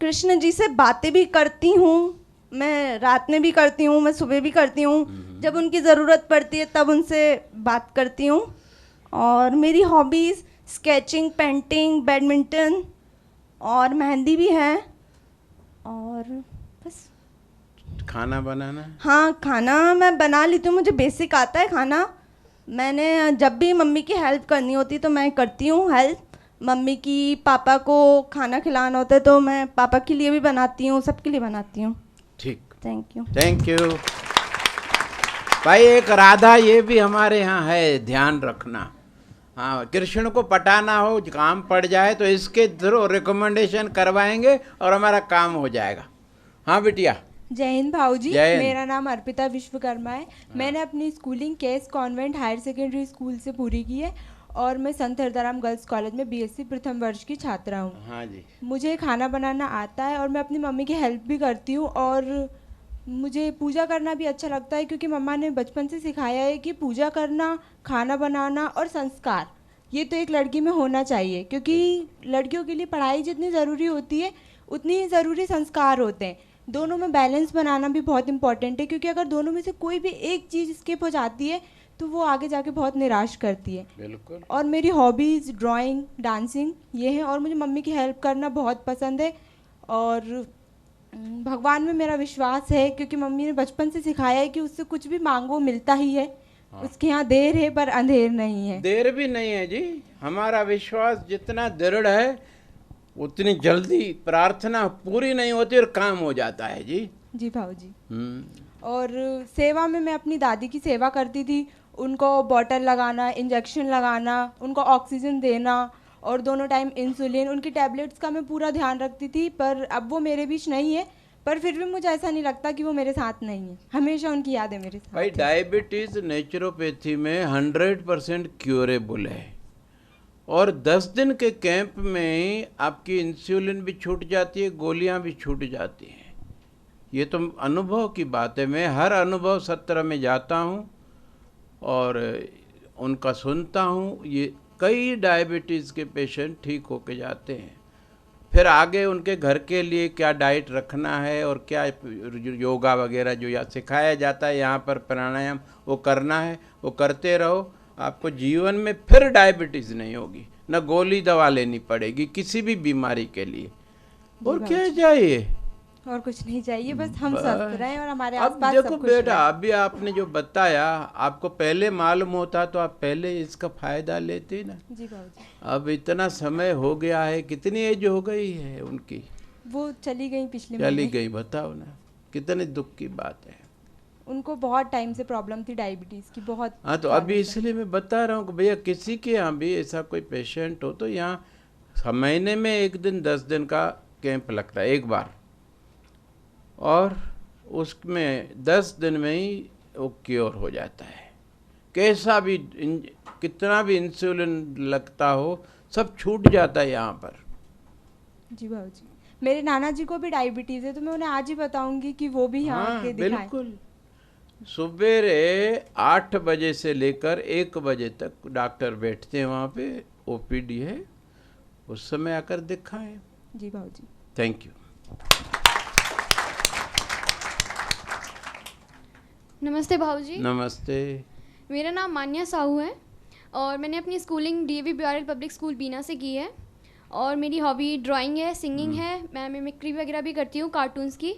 कृष्ण जी से बातें भी करती हूँ, मैं रात में भी करती हूँ, मैं सुबह भी करती हूँ। जब उनकी ज़रूरत पड़ती है तब उनसे बात करती हूँ। और मेरी हॉबीज़ स्केचिंग, पेंटिंग, बैडमिंटन और मेहंदी भी है। और बस। खाना बनाना? हाँ, खाना मैं बना लेती हूँ, मुझे बेसिक आता है खाना। मैंने जब भी मम्मी की हेल्प करनी होती तो मैं करती हूँ हेल्प। मम्मी की, पापा को खाना खिलाना होता है तो मैं पापा के लिए भी बनाती हूँ, सबके लिए बनाती हूँ। ठीक, थैंक यू। Thank you. भाई एक राधा ये भी हमारे यहाँ है, ध्यान रखना। हाँ, कृष्ण को पटाना हो, काम पड़ जाए तो इसके थ्रू रिकमेंडेशन करवाएंगे और हमारा काम हो जाएगा। हाँ बिटिया। जय हिंद भाऊजी। जय हिंद। मेरा नाम अर्पिता विश्वकर्मा है। मैंने अपनी स्कूलिंग केस कॉन्वेंट हायर सेकेंडरी स्कूल से पूरी की है और मैं संत हरदाराम गर्ल्स कॉलेज में बीएससी प्रथम वर्ष की छात्रा हूँ। हाँ जी। मुझे खाना बनाना आता है और मैं अपनी मम्मी की हेल्प भी करती हूँ। और मुझे पूजा करना भी अच्छा लगता है क्योंकि मम्मा ने बचपन से सिखाया है कि पूजा करना, खाना बनाना और संस्कार, ये तो एक लड़की में होना चाहिए। क्योंकि लड़कियों के लिए पढ़ाई जितनी ज़रूरी होती है उतनी ही ज़रूरी संस्कार होते हैं। दोनों में बैलेंस बनाना भी बहुत इंपॉर्टेंट है, क्योंकि अगर दोनों में से कोई भी एक चीज़ स्किप हो जाती है तो वो आगे जाके बहुत निराश करती है। बिल्कुल। और मेरी हॉबीज़ ड्राइंग, डांसिंग ये है। और मुझे मम्मी की हेल्प करना बहुत पसंद है। और भगवान में मेरा विश्वास है क्योंकि मम्मी ने बचपन से सिखाया है कि उससे कुछ भी मांगो मिलता ही है। हाँ। उसके यहाँ देर है पर अंधेर नहीं है। देर भी नहीं है जी। हमारा विश्वास जितना दृढ़ है उतनी जल्दी प्रार्थना पूरी नहीं होती और काम हो जाता है जी। जी भाऊजी। और सेवा में मैं अपनी दादी की सेवा करती थी। उनको बॉटल लगाना, इंजेक्शन लगाना, उनको ऑक्सीजन देना और दोनों टाइम इंसुलिन, उनकी टैबलेट्स का मैं पूरा ध्यान रखती थी। पर अब वो मेरे बीच नहीं है, पर फिर भी मुझे ऐसा नहीं लगता कि वो मेरे साथ नहीं है। हमेशा उनकी यादें मेरे साथ। भाई डायबिटीज़ नेचुरोपैथी में 100% क्यूरेबल है और 10 दिन के कैंप में आपकी इंसुलिन भी छूट जाती है, गोलियां भी छूट जाती हैं। ये तो अनुभव की बात है। मैं हर अनुभव सत्र में जाता हूँ और उनका सुनता हूँ। ये कई डायबिटीज़ के पेशेंट ठीक होके जाते हैं। फिर आगे उनके घर के लिए क्या डाइट रखना है और क्या योगा वगैरह जो यहाँ सिखाया जाता है, यहाँ पर प्राणायाम, वो करना है, वो करते रहो। आपको जीवन में फिर डायबिटीज़ नहीं होगी, न गोली दवा लेनी पड़ेगी किसी भी बीमारी के लिए। और क्या चाहिए? और कुछ नहीं चाहिए, बस हम स्वस्थ रहें और हमारे अब आसपास देखो सब कुछ बेटा, रहे। अभी आपने जो बताया, आपको पहले मालूम होता तो आप पहले इसका फायदा लेते ना। जी बाबूजी। अब इतना समय हो गया है, कितनी एज हो गई है उनकी? वो चली गई पिछले चली महीने। गई, बताओ ना, कितने दुख की बात है। उनको बहुत टाइम से प्रॉब्लम थी डायबिटीज़ की, बहुत। हाँ, तो अभी इसलिए मैं बता रहा हूँ कि भैया किसी के यहाँ भी ऐसा कोई पेशेंट हो तो यहाँ महीने में 1 दिन 10 दिन का कैंप लगता है एक बार, और उसमें 10 दिन में ही वो क्योर हो जाता है। कैसा भी कितना भी इंसुलिन लगता हो, सब छूट जाता है यहाँ पर। जी बाबूजी। मेरे नाना जी को भी डायबिटीज़ है, तो मैं उन्हें आज ही बताऊंगी कि वो भी यहाँ हाँ आके दिखाएं। बिल्कुल, सवेरे 8 बजे से लेकर 1 बजे तक डॉक्टर बैठते हैं वहाँ पे, ओपीडी है, उस समय आकर दिखाएं। जी बाबूजी। Thank you. नमस्ते भाऊजी। नमस्ते। मेरा नाम मान्या साहू है और मैंने अपनी schooling DAV BRL public school बीना से की है। और मेरी हॉबी ड्राइंग है, सिंगिंग है, मैं मिमिक्री वगैरह भी करती हूँ कार्टून्स की,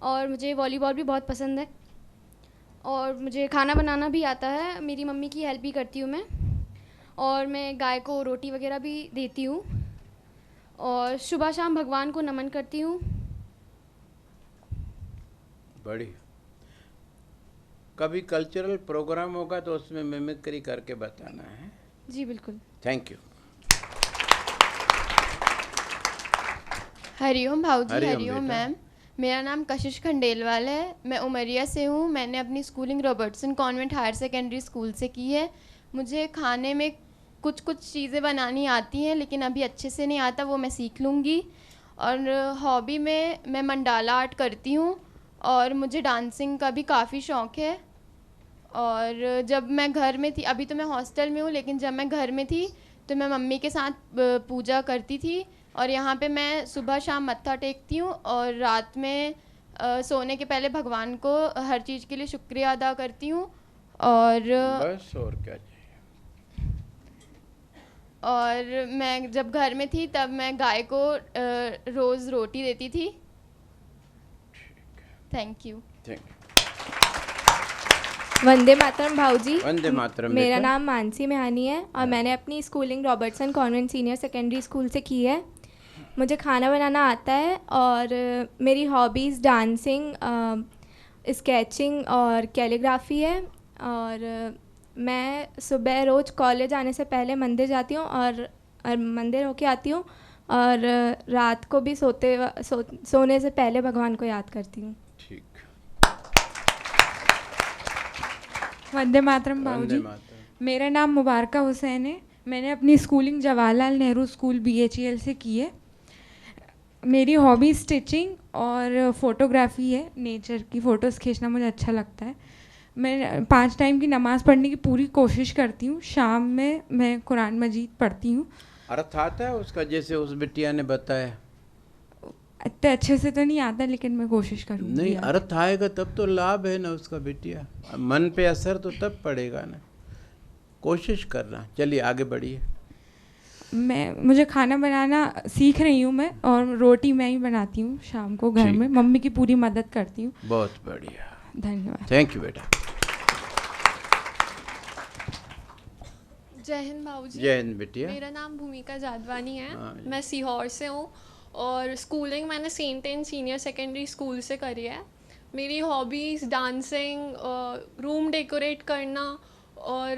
और मुझे वॉलीबॉल भी बहुत पसंद है, और मुझे खाना बनाना भी आता है, मेरी मम्मी की हेल्प भी करती हूँ मैं, और मैं गाय को रोटी वगैरह भी देती हूँ, और सुबह शाम भगवान को नमन करती हूँ। बढ़िया। कभी कल्चरल प्रोग्राम होगा तो उसमें मिमिक्री करके बताना है। जी बिल्कुल। Thank you. हरिओम भाऊजी। हरिओम हरिओम बेटा। मैम। मेरा नाम कशिश खंडेलवाल है, मैं उमरिया से हूँ। मैंने अपनी schooling Robertson convent higher secondary school से की है। मुझे खाने में कुछ चीज़ें बनानी आती हैं, लेकिन अभी अच्छे से नहीं आता, वो मैं सीख लूँगी। और हॉबी में मैं मंडाला आर्ट करती हूँ, और मुझे डांसिंग का भी काफ़ी शौक़ है। और जब मैं घर में थी, अभी तो मैं हॉस्टल में हूँ, लेकिन जब मैं घर में थी तो मैं मम्मी के साथ पूजा करती थी, और यहाँ पे मैं सुबह शाम मत्था टेकती हूँ, और रात में सोने के पहले भगवान को हर चीज़ के लिए शुक्रिया अदा करती हूँ। और बस, और क्या चाहिए। और मैं जब घर में थी तब मैं गाय को रोज़ रोटी देती थी। Thank you. Thank you. Vande मातरम भाऊजी। वंदे मातरम। मेरा बेटा। नाम मानसी मेहानी है और मैंने अपनी schooling Robertson convent senior secondary school से की है। मुझे खाना बनाना आता है, और मेरी हॉबीज़ डांसिंग, स्केचिंग और कैलीग्राफी है। और मैं सुबह रोज़ कॉलेज आने से पहले मंदिर जाती हूँ और मंदिर होके आती हूँ, और रात को भी सोने से पहले भगवान को याद करती हूँ। ठीक। वंदे मातरम वंदे बाबूजी। मातरम। मेरा नाम मुबारका हुसैन है। मैंने अपनी schooling Jawaharlal Nehru school BHEL से की है। मेरी हॉबी स्टिचिंग और फोटोग्राफी है। नेचर की फ़ोटोज़ खींचना मुझे अच्छा लगता है। मैं 5 टाइम की नमाज़ पढ़ने की पूरी कोशिश करती हूँ। शाम में मैं कुरान मजीद पढ़ती हूँ। अर्थ आता है उसका, जैसे उस बिटिया ने बताया? इतने अच्छे से तो नहीं आता, लेकिन मैं कोशिश करूँगी। नहीं, अर्थ आएगा तब तो लाभ है ना उसका बिटिया। मन पे असर तो तब पड़ेगा ना। कोशिश करना। चलिए आगे बढ़िए। मुझे खाना बनाना सीख रही हूँ मैं, और रोटी मैं ही बनाती हूँ शाम को घर में। मम्मी की पूरी मदद करती हूँ। बहुत बढ़िया, धन्यवाद। थैंक यू बेटा। जय हिंद भाऊजी। जय हिंद बिटिया। मेरा नाम भूमिका जादवानी है। हाँ जी। मैं सीहोर से हूँ, और स्कूलिंग मैंने Saint Ann senior secondary school से करी है। मेरी हॉबीज़ डांसिंग, रूम डेकोरेट करना, और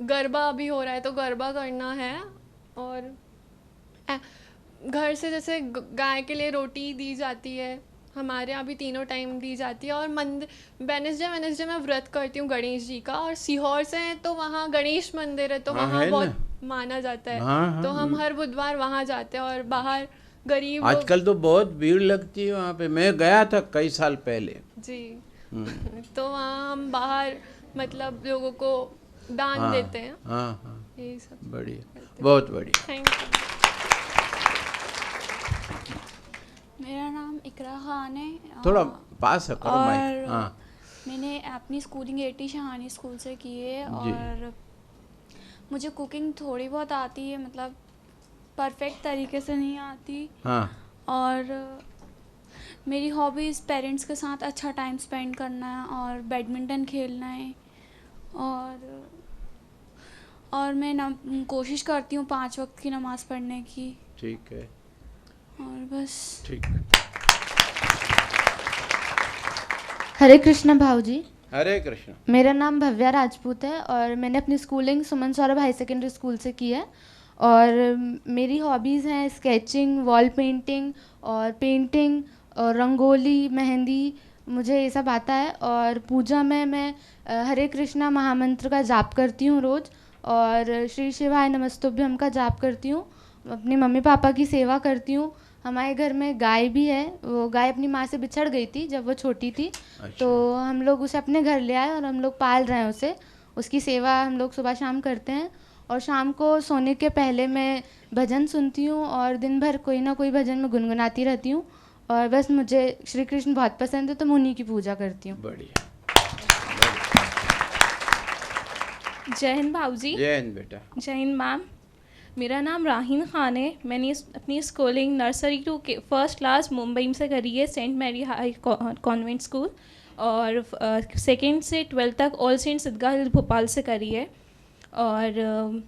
गरबा अभी हो रहा है तो गरबा करना है। और घर से जैसे गाय के लिए रोटी दी जाती है, हमारे यहाँ भी 3 टाइम दी जाती है। और मंदिर वेनेसडे मैं व्रत करती हूँ गणेश जी का, और सीहोर से हैं तो वहाँ गणेश मंदिर है, तो हाँ, वहाँ है बहुत ना? माना जाता है। हाँ, तो हम हर बुधवार वहाँ जाते हैं, और बाहर गरीब आजकल तो बहुत भीड़ लगती है वहाँ पे, मैं गया था कई साल पहले। जी तो वहाँ हम बाहर मतलब लोगों को दान हाँ, देते हैं। हाँ हाँ, यही सब बढ़िया, बहुत बढ़िया। Thank you. मेरा नाम इकरा खान है। थोड़ा पास है करो माइक। और हाँ मैंने अपनी स्कूलिंग एटी शहानी स्कूल से की है। और मुझे कुकिंग थोड़ी बहुत आती है, मतलब परफेक्ट तरीके से नहीं आती। हाँ। और मेरी हॉबीज़ पेरेंट्स के साथ अच्छा टाइम स्पेंड करना है और बैडमिंटन खेलना है। और मैं कोशिश करती हूँ 5 वक्त की नमाज़ पढ़ने की। ठीक है। और बस ठीक। हरे कृष्णा भाऊजी। हरे कृष्ण। मेरा नाम भव्या राजपूत है और मैंने अपनी स्कूलिंग सुमन सौरभ हाई सेकेंडरी स्कूल से की है। और मेरी हॉबीज़ हैं स्केचिंग, वॉल पेंटिंग और पेंटिंग और रंगोली, मेहंदी, मुझे ये सब आता है। और पूजा में मैं हरे कृष्णा महामंत्र का जाप करती हूँ रोज़, और श्री शिवाय नमस्तुभ्यम का जाप करती हूँ। अपनी मम्मी पापा की सेवा करती हूँ। हमारे घर में गाय भी है, वो गाय अपनी माँ से बिछड़ गई थी जब वो छोटी थी। अच्छा। तो हम लोग उसे अपने घर ले आए और हम लोग पाल रहे हैं उसे। उसकी सेवा हम लोग सुबह शाम करते हैं। और शाम को सोने के पहले मैं भजन सुनती हूँ और दिन भर कोई ना कोई भजन में गुनगुनाती रहती हूँ। और बस मुझे श्री कृष्ण बहुत पसंद है तो मैं उन्हीं की पूजा करती हूँ। बढ़िया। जय हिंद भाऊजी। जय हिंद बेटा। जय हिंद मैम। मेरा नाम राहीन खान है। मैंने अपनी schooling nursery to first class Mumbai से करी है, Saint Mary high convent school. और सेकेंड से 12th तक all saint Idgah hill Bhopal से करी है। और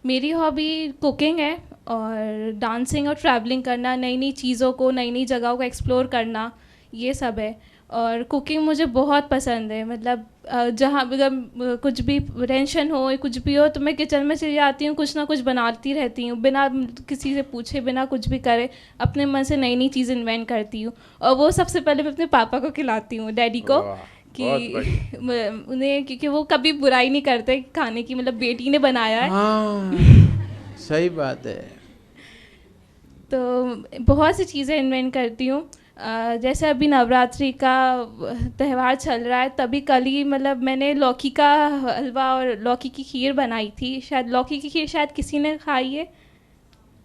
मेरी हॉबी कुकिंग है और डांसिंग और ट्रैवलिंग करना, नई नई चीज़ों को, नई नई जगहों को एक्सप्लोर करना, ये सब है। और कुकिंग मुझे बहुत पसंद है, मतलब जहाँ अगर कुछ भी टेंशन हो, कुछ भी हो, तो मैं किचन में चली जाती हूँ, कुछ ना कुछ बनाती रहती हूँ, बिना किसी से पूछे, बिना कुछ भी करे, अपने मन से नई नई चीज़ इन्वेंट करती हूँ। और वो सबसे पहले मैं अपने पापा को खिलाती हूँ, डैडी को, कि उन्हें, क्योंकि वो कभी बुराई नहीं करते खाने की, मतलब बेटी ने बनाया है। हाँ, सही बात है। तो बहुत सी चीज़ें इन्वेंट करती हूँ। जैसे अभी नवरात्रि का त्यौहार चल रहा है, तभी कल ही मतलब मैंने लौकी का हलवा और लौकी की खीर बनाई थी। शायद लौकी की खीर शायद किसी ने खाई है,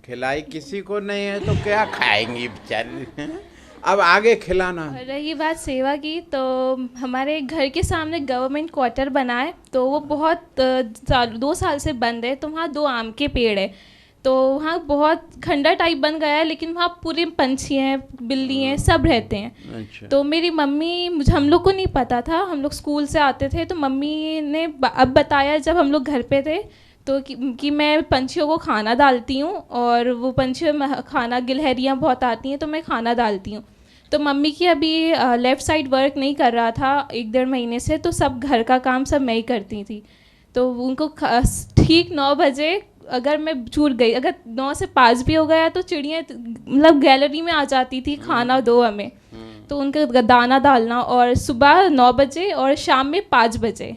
खिलाई किसी को नहीं है तो क्या खाएंगी बेचारी। अब आगे खिलाना। रही बात सेवा की, तो हमारे घर के सामने गवर्नमेंट क्वार्टर बना है, तो वो बहुत 2 साल से बंद है। तो वहाँ 2 आम के पेड़ है, तो वहाँ बहुत खंडर टाइप बन गया है, लेकिन वहाँ पूरे पंछी हैं, बिल्ली हैं, सब रहते हैं। अच्छा। तो मेरी मम्मी, हम लोग को नहीं पता था, हम लोग स्कूल से आते थे, तो मम्मी ने अब बताया जब हम लोग घर पे थे, तो कि मैं पंछियों को खाना डालती हूँ, और वो पंछियों में खाना, गिलहरियाँ बहुत आती हैं, तो मैं खाना डालती हूँ। तो मम्मी की अभी लेफ़्ट साइड वर्क नहीं कर रहा था 1-1.5 महीने से, तो सब घर का काम सब मैं ही करती थी। तो उनको ठीक 9 बजे अगर मैं छूट गई, अगर 9 से 5 भी हो गया, तो चिड़ियाँ मतलब गैलरी में आ जाती थी, खाना दो हमें, तो उनका दाना डालना। और सुबह 9 बजे और शाम में 5 बजे,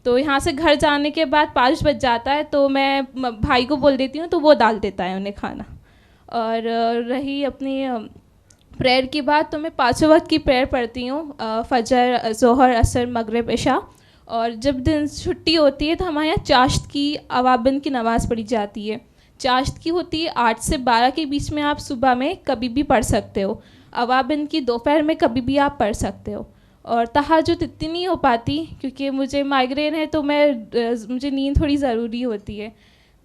तो यहाँ से घर जाने के बाद 5 बज जाता है, तो मैं भाई को बोल देती हूँ, तो वो डाल देता है उन्हें खाना। और रही अपनी प्रेयर की बात, तो मैं 5 वक्त की प्रेयर पढ़ती हूँ, फजर, ज़ोहर, असर, मगरिब, इशा। और जब दिन छुट्टी होती है तो हमारे यहाँ चाश्त की, अवाबिन की नमाज़ पढ़ी जाती है। चाश्त की होती है 8 से 12 के बीच में, आप सुबह में कभी भी पढ़ सकते हो। अवाबिन की दोपहर में कभी भी आप पढ़ सकते हो। और तहज्जुद इतनी नहीं हो पाती क्योंकि मुझे माइग्रेन है, तो मुझे नींद थोड़ी ज़रूरी होती है,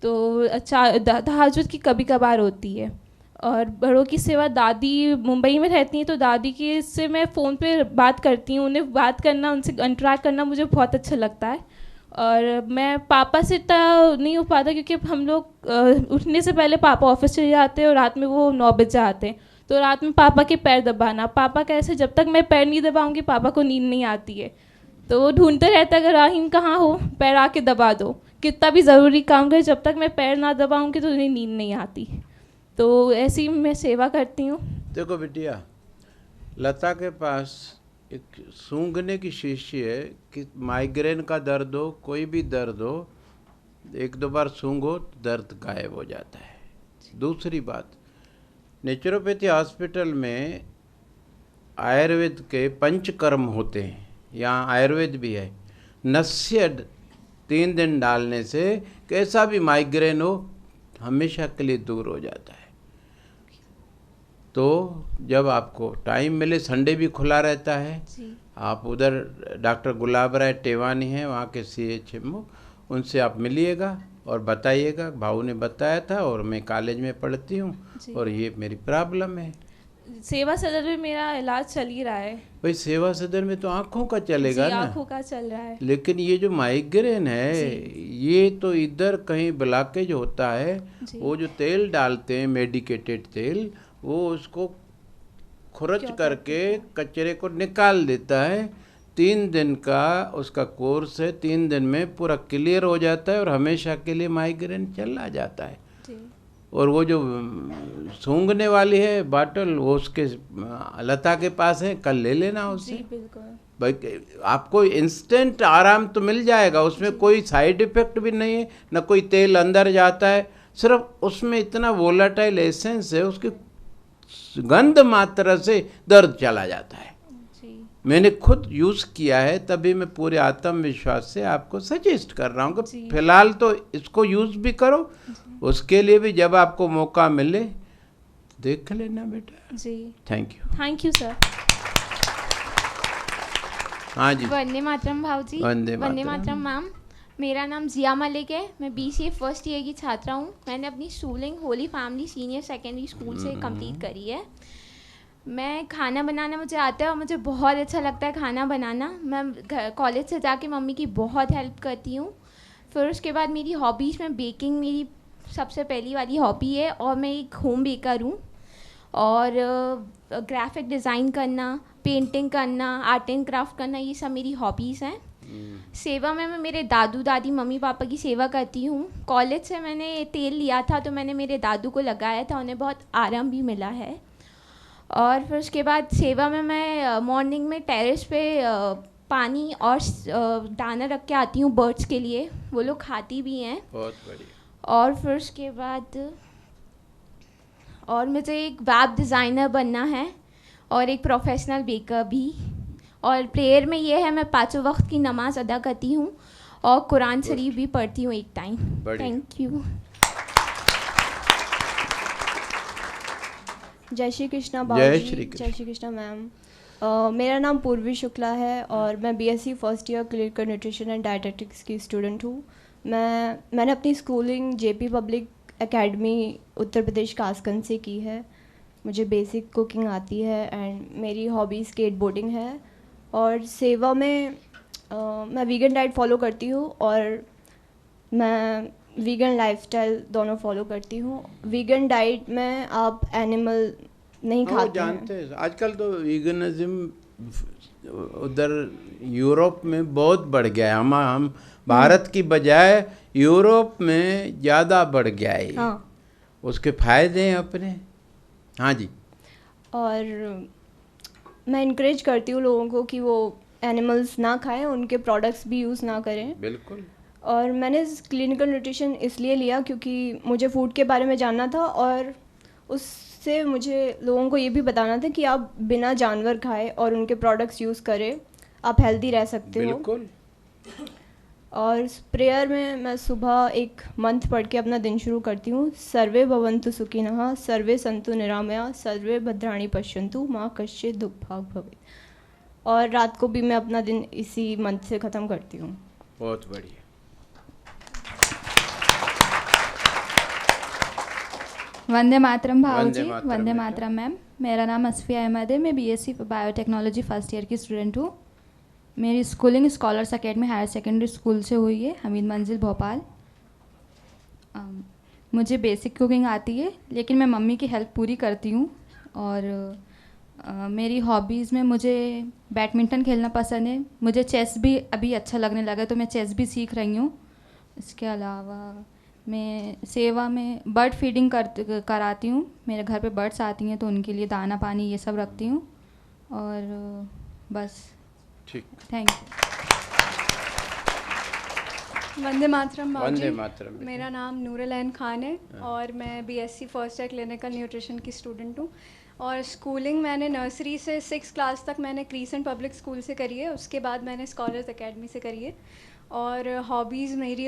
तो अच्छा तहज्जुद की कभी कभार होती है। और बड़ों की सेवा, दादी मुंबई में रहती हैं, तो दादी की से मैं फ़ोन पे बात करती हूँ, उन्हें बात करना, उनसे इंटरेक्ट करना मुझे बहुत अच्छा लगता है। और मैं पापा से इतना नहीं हो पाता क्योंकि हम लोग उठने से पहले पापा ऑफिस चले जाते हैं और रात में वो 9 बजे आते हैं, तो रात में पापा के पैर दबाना, पापा कैसे, जब तक मैं पैर नहीं दबाऊंगी पापा को नींद नहीं आती है, तो वो ढूंढते रहता है, अगर राहीन कहाँ हो, पैर आके दबा दो, कितना भी ज़रूरी काम करे, जब तक मैं पैर ना दबाऊंगी तो उन्हें नींद नहीं आती। तो ऐसी मैं सेवा करती हूँ। देखो बिटिया, लता के पास एक सूंघने की शीशी है कि माइग्रेन का दर्द हो, कोई भी दर्द हो, 1-2 बार सूंघो तो दर्द गायब हो जाता है। दूसरी बात, नेचुरोपैथी हॉस्पिटल में आयुर्वेद के पंचकर्म होते हैं, यहाँ आयुर्वेद भी है। नस्य 3 दिन डालने से कैसा भी माइग्रेन हो हमेशा के लिए दूर हो जाता है। तो जब आपको टाइम मिले, संडे भी खुला रहता है, आप उधर डॉक्टर गुलाब राय टेवानी हैं वहाँ के CHMO, उनसे आप मिलिएगा और बताइएगा भाऊ ने बताया था और मैं कॉलेज में पढ़ती हूँ और ये मेरी प्रॉब्लम है। सेवा सदन में मेरा इलाज चल ही रहा है। भाई सेवा सदन में तो आँखों का चलेगा ना, आँखों का चल रहा है, लेकिन ये जो माइग्रेन है ये तो इधर कहीं ब्लॉकेज होता है। वो जो तेल डालते हैं मेडिकेटेड तेल, वो उसको खुरच करके कचरे को निकाल देता है। 3 दिन का उसका कोर्स है, 3 दिन में पूरा क्लियर हो जाता है और हमेशा के लिए माइग्रेन चला जाता है। और वो जो सूंघने वाली है बाटल, वो उसके लता के पास है, कल ले लेना उससे। भाई आपको इंस्टेंट आराम तो मिल जाएगा, उसमें कोई साइड इफेक्ट भी नहीं है, न कोई तेल अंदर जाता है, सिर्फ उसमें इतना वोलाटाइल एसेंस है, उसकी गंध मात्रा से दर्द चला जाता है। मैंने खुद यूज़ किया है, तभी मैं पूरे आत्मविश्वास से आपको सजेस्ट कर रहा हूँ कि फिलहाल तो इसको यूज़ भी करो, उसके लिए भी जब आपको मौका मिले देख लेना बेटा। जी थैंक यू सर। हाँ जी, वंदे मातरम भाव जी। वंदे मातरम मैम। मेरा नाम जिया मलिक है, मैं BCA फर्स्ट ईयर की छात्रा हूँ। मैंने अपनी schooling Holi family senior secondary school से कंप्लीट करी है। मैं खाना बनाना मुझे आता है और मुझे बहुत अच्छा लगता है खाना बनाना। मैं कॉलेज से जाके मम्मी की बहुत हेल्प करती हूँ। फिर उसके बाद मेरी हॉबीज़ में बेकिंग मेरी सबसे पहली वाली हॉबी है और मैं एक होम बेकर हूँ। और ग्राफिक डिज़ाइन करना, पेंटिंग करना, आर्ट एंड क्राफ्ट करना, ये सब मेरी हॉबीज़ हैं। सेवा में मैं मेरे दादू दादी मम्मी पापा की सेवा करती हूँ। कॉलेज से मैंने तेल लिया था तो मैंने मेरे दादू को लगाया था, उन्हें बहुत आराम भी मिला है। और फिर उसके बाद सेवा में मैं मॉर्निंग में टेरेस पे पानी और दाना रख के आती हूँ बर्ड्स के लिए, वो लोग खाती भी हैं। बहुत बढ़िया। और फिर उसके बाद और मुझे एक वेब डिज़ाइनर बनना है और एक प्रोफेशनल बेकर भी। और प्रेयर में ये है, मैं 5 वक्त की नमाज अदा करती हूँ और कुरान शरीफ भी पढ़ती हूँ एक टाइम। Thank you. जय श्री कृष्णा बाबूजी। जय श्री कृष्णा मैम। मेरा नाम पूर्वी शुक्ला है और मैं BSc first year clinical nutrition and dietetics की स्टूडेंट हूँ। मैंने अपनी schooling JP public academy Uttar Pradesh Kasganj से की है। मुझे बेसिक कुकिंग आती है एंड मेरी हॉबी स्केट बोर्डिंग है। और सेवा में मैं वीगन डाइट फॉलो करती हूँ और मैं वीगन लाइफस्टाइल दोनों फॉलो करती हूँ। वीगन डाइट में आप एनिमल नहीं खाते जानते हैं। आजकल तो वीगनिज्म उधर यूरोप में बहुत बढ़ गया है। हम भारत की बजाय यूरोप में ज़्यादा बढ़ गया है। हाँ। उसके फायदे हैं अपने। हाँ जी। और मैं इनकरेज करती हूँ लोगों को कि वो एनिमल्स ना खाएं, उनके प्रोडक्ट्स भी यूज़ ना करें। बिल्कुल। और मैंने क्लिनिकल न्यूट्रिशन इसलिए लिया क्योंकि मुझे फूड के बारे में जानना था और उससे मुझे लोगों को ये भी बताना था कि आप बिना जानवर खाए और उनके प्रोडक्ट्स यूज़ करें, आप हेल्दी रह सकते हो। बिल्कुल। और प्रेयर में मैं सुबह एक मंत्र पढ़ के अपना दिन शुरू करती हूँ। सर्वे भवन्तु सुखिनः, सर्वे सन्तु निरामया, सर्वे भद्राणि पश्यन्तु, माँ कश्चित् दुःखभाग् भवेत्। और रात को भी मैं अपना दिन इसी मंत्र से ख़त्म करती हूँ। बहुत बढ़िया। वंदे मातरम भाव वंदे जी। मातरम वंदे बेटा। मातरम मैम। मेरा नाम असफिया अहमद है, मैं BSc बायोटेक्नोलॉजी फर्स्ट ईयर की स्टूडेंट हूँ। मेरी schooling scholars academy higher secondary school से हुई है, हमीद मंजिल भोपाल। मुझे बेसिक कुकिंग आती है लेकिन मैं मम्मी की हेल्प पूरी करती हूँ। और मेरी हॉबीज़ में मुझे बैडमिंटन खेलना पसंद है। मुझे चेस भी अभी अच्छा लगने लगा तो मैं चेस भी सीख रही हूँ। इसके अलावा मैं सेवा में बर्ड फीडिंग कराती हूँ। मेरे घर पे बर्ड्स आती हैं तो उनके लिए दाना पानी ये सब रखती हूँ। और बस। ठीक। Thank you. वंदे मातरम भाजी। वंदे मातरम। मेरा नाम नूरलैन खान है और मैं BSc first year clinical nutrition की स्टूडेंट हूँ। और स्कूलिंग मैंने नर्सरी से 6 क्लास तक मैंने क्रीसेंट पब्लिक स्कूल से करी है, उसके बाद मैंने स्कॉलर्स एकेडमी से करी है। और हॉबीज़ मेरी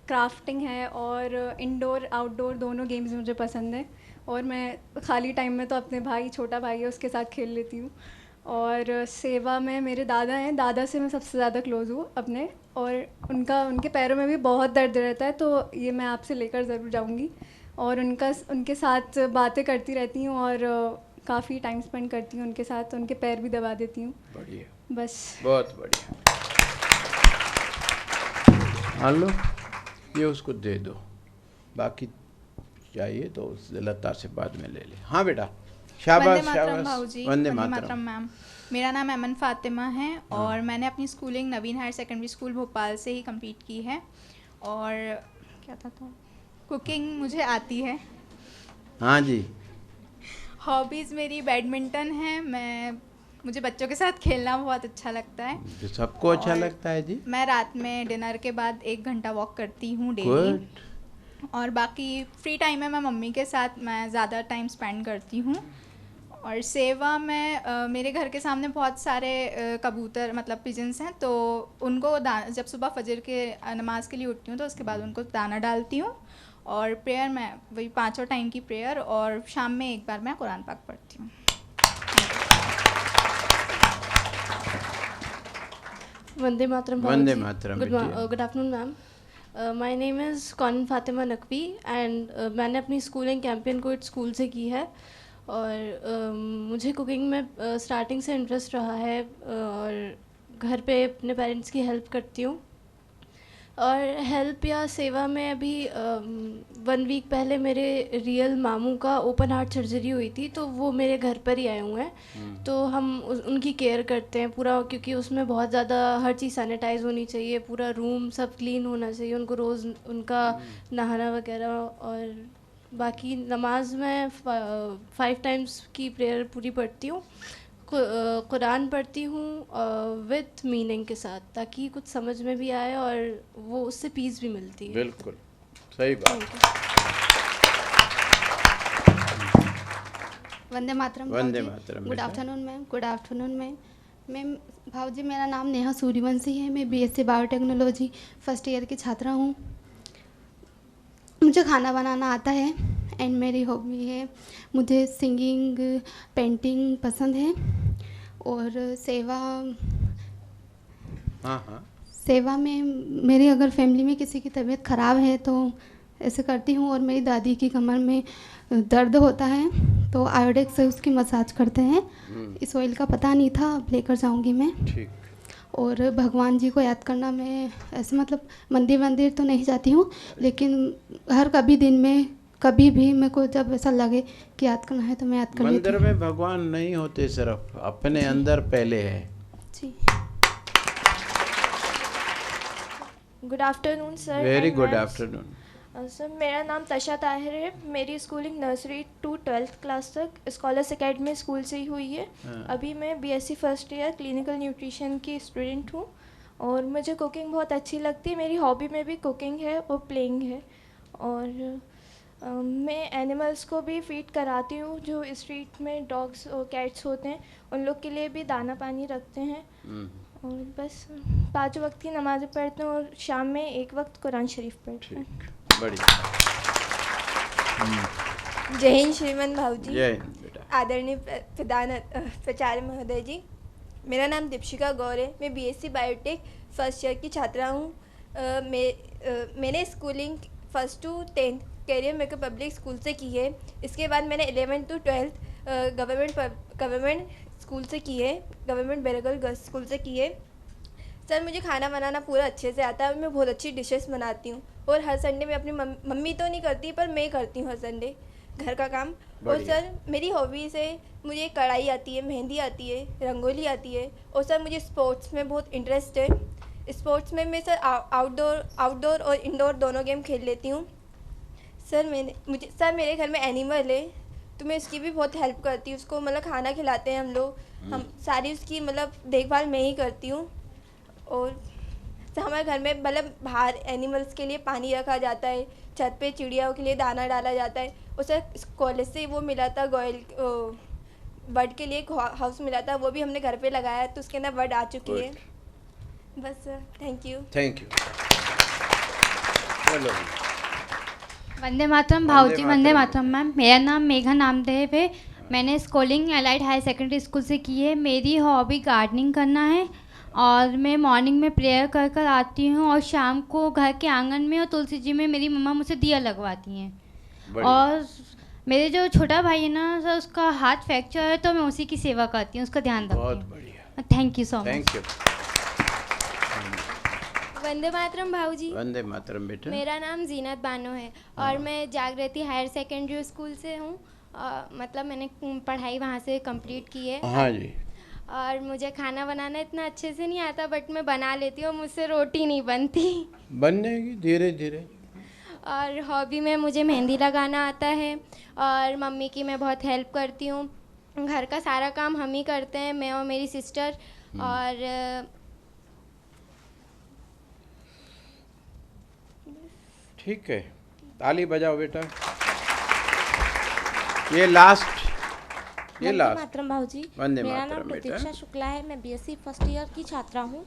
क्राफ्टिंग है और इंडोर आउटडोर दोनों गेम्स मुझे पसंद हैं। और मैं खाली टाइम में तो अपने भाई, छोटा भाई है, उसके साथ खेल लेती हूँ। और सेवा में मेरे दादा हैं, दादा से मैं सबसे ज़्यादा क्लोज़ हूँ अपने। और उनके पैरों में भी बहुत दर्द रहता है, तो ये मैं आपसे लेकर ज़रूर जाऊँगी और उनके साथ बातें करती रहती हूँ और काफ़ी टाइम स्पेंड करती हूँ उनके साथ, उनके पैर भी दबा देती हूँ। बढ़िया, बस बहुत बढ़िया। हाँ लो, ये उसको दे दो, बाकी चाहिए तो उस लता से बाद में ले ले। हाँ बेटा, शाबाश शाबाश। भाऊजी, वंदे वंदे मातरम मातरम मैम। मेरा नाम अमन फातिमा है और मैंने अपनी स्कूलिंग नवीन हायर सेकेंडरी स्कूल भोपाल से ही कंप्लीट की है। और क्या था तो कुकिंग मुझे आती है। हाँ जी। हॉबीज़ मेरी बैडमिंटन है। मुझे बच्चों के साथ खेलना बहुत अच्छा लगता है। जो सबको अच्छा लगता है जी। मैं रात में डिनर के बाद 1 घंटा वॉक करती हूँ डेली। गुड। और बाकी फ्री टाइम में मैं मम्मी के साथ मैं ज़्यादा टाइम स्पेंड करती हूँ। और सेवा में मेरे घर के सामने बहुत सारे कबूतर मतलब पिजन्स हैं, तो उनको जब सुबह फजर के नमाज के लिए उठती हूँ तो उसके बाद उनको दाना डालती हूँ। और प्रेयर में वही 5 टाइम की प्रेयर और शाम में एक बार मैं कुरान पाक पढ़ती हूँ। Vande Mataram. Vande Mataram. Good afternoon ma'am. My name is कॉन फातिमा नकवी एंड मैंने अपनी स्कूलिंग कैंपियन कोइट स्कूल से की है। और मुझे कुकिंग में स्टार्टिंग से इंटरेस्ट रहा है और घर पे अपने पेरेंट्स की हेल्प करती हूँ। और हेल्प या सेवा में अभी 1 वीक पहले मेरे रियल मामू का ओपन हार्ट सर्जरी हुई थी, तो वो मेरे घर पर ही आए हुए हैं। तो हम उनकी केयर करते हैं पूरा, क्योंकि उसमें बहुत ज़्यादा हर चीज़ सैनिटाइज होनी चाहिए, पूरा रूम सब क्लीन होना चाहिए, उनको रोज़ उनका नहाना वगैरह। और बाकी नमाज में 5 टाइम्स की प्रेयर पूरी पढ़ती हूँ। कुरान पढ़ती हूँ विथ मीनिंग के साथ, ताकि कुछ समझ में भी आए और वो उससे पीस भी मिलती है। बिल्कुल सही बात। Vande Mataram. Vande Mataram. Good afternoon ma'am. Good afternoon ma'am. भाऊजी, मेरा नाम नेहा सूर्यवंशी है। मैं बीएससी बायोटेक्नोलॉजी फर्स्ट ईयर की छात्रा हूँ। मुझे खाना बनाना आता है एंड मेरी हॉबी है, मुझे सिंगिंग, पेंटिंग पसंद है। और सेवा में मेरी अगर फैमिली में किसी की तबीयत ख़राब है तो ऐसे करती हूँ। और मेरी दादी की कमर में दर्द होता है तो आयोडेक्स से उसकी मसाज करते हैं। इस ऑयल का पता नहीं था, अब लेकर जाऊँगी मैं। ठीक। और भगवान जी को याद करना, मैं ऐसे मतलब मंदिर तो नहीं जाती हूँ, लेकिन हर कभी दिन में कभी भी मेरे को जब ऐसा लगे कि याद करना है तो मैं याद कर लेती हूँ। मंदिर में भगवान नहीं होते, सिर्फ अपने अंदर पहले है जी। Good afternoon sir. Very good afternoon. Sir, मेरा नाम तशा ताहिर है। मेरी schooling nursery to 12th class तक स्कॉलर्स एकेडमी स्कूल से ही हुई है। अभी मैं BSc first year clinical nutrition की स्टूडेंट हूँ और मुझे कुकिंग बहुत अच्छी लगती है। मेरी हॉबी में भी कुकिंग है और प्लेइंग है। और मैं एनिमल्स को भी फीड कराती हूँ, जो स्ट्रीट में डॉग्स और कैट्स होते हैं उन लोग के लिए भी दाना पानी रखते हैं। और बस 5 वक्त की नमाज़ें पढ़ते हैं और शाम में 1 वक्त कुरान शरीफ पढ़ते हैं। बढ़िया। जय हिंद श्रीमन भाऊजी। जय हिंद बेटा। आदरणीय प्रधान प्राचार्य महोदय जी, मेरा नाम दीपशिका गौर है। मैं बीएससी बायोटेक फर्स्ट ईयर की छात्रा हूँ। मैंने schooling 1st to 10th career maker public school से की है। इसके बाद मैंने 11th to 12th government school से की है, गवर्नमेंट बेरगल गर्ल्स स्कूल से की है। सर, मुझे खाना बनाना पूरा अच्छे से आता है। मैं बहुत अच्छी डिशेस बनाती हूँ और हर संडे में अपनी मम्मी तो नहीं करती पर मैं करती हूँ हर संडे घर का काम। और सर, मेरी हॉबीज़ है, मुझे कढ़ाई आती है, मेहंदी आती है, रंगोली आती है। और सर, मुझे स्पोर्ट्स में बहुत इंटरेस्ट है। स्पोर्ट्स में मैं सर आउटडोर और इंडोर दोनों गेम खेल लेती हूँ। सर, मेरे घर में एनिमल है तो मैं उसकी भी बहुत हेल्प करती हूँ। उसको मतलब खाना खिलाते हैं हम लोग, हम सारी उसकी मतलब देखभाल मैं ही करती हूँ। और जैसे हमारे घर में मतलब बाहर एनिमल्स के लिए पानी रखा जाता है, छत पे चिड़ियाओं के लिए दाना डाला जाता है। उसे कॉलेज से वो मिला था, गोयल बर्ड के लिए एक हाउस मिला था, वो भी हमने घर पे लगाया है, तो उसके अंदर बर्ड आ चुकी है। बस थैंक यू। Thank you. चलो वंदे मातरम भाऊजी। वंदे मातरम मैम। मेरा नाम मेघा नामदेव है। मैंने schooling allied higher secondary school से की है। मेरी हॉबी गार्डनिंग करना है और मैं मॉर्निंग में प्रेयर कर कर आती हूँ और शाम को घर के आंगन में और तुलसी जी में मेरी मम्मा मुझे दिया लगवाती हैं। और मेरे जो छोटा भाई है ना सर, उसका हाथ फ्रैक्चर है तो मैं उसी की सेवा करती हूँ, उसका ध्यान रखती हूँ। बहुत बढ़िया। Thank you so much. Thank you. Vande मातरम भाऊजी। वंदे मातरम बेटा। मेरा नाम जीनत बानो है और मैं जागृति हायर सेकेंडरी स्कूल से हूँ। मतलब मैंने पढ़ाई वहाँ से कंप्लीट की है। हाँ जी। और मुझे खाना बनाना इतना अच्छे से नहीं आता, बट मैं बना लेती हूँ। मुझसे रोटी नहीं बनती। बन जाएगी धीरे धीरे। और हॉबी में मुझे मेहंदी लगाना आता है और मम्मी की मैं बहुत हेल्प करती हूँ। घर का सारा काम हम ही करते हैं, मैं और मेरी सिस्टर। और ठीक है, ताली बजाओ बेटा। ये लास्ट। वंदे मातरम भाऊजी। वंदे मेरा मातरम नाम बेटा। प्रतीक्षा शुक्ला है। मैं बीएससी फर्स्ट ईयर की छात्रा हूँ।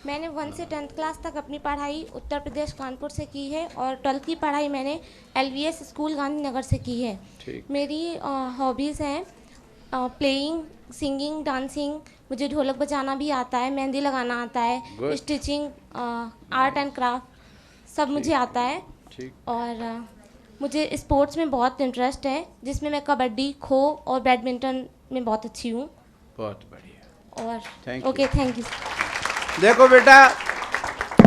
मैंने 1 से 10th क्लास तक अपनी पढ़ाई उत्तर प्रदेश कानपुर से की है और 12th की पढ़ाई मैंने LVS स्कूल गांधीनगर से की है। मेरी हॉबीज़ हैं प्लेइंग, सिंगिंग, डांसिंग। मुझे ढोलक बजाना भी आता है, मेहंदी लगाना आता है, स्टिचिंग, आर्ट एंड क्राफ्ट सब मुझे आता है। और मुझे स्पोर्ट्स में बहुत इंटरेस्ट है, जिसमें मैं कबड्डी, खो और बैडमिंटन में बहुत अच्छी हूँ। बहुत बढ़िया। और ओके, थैंक यू। देखो बेटा,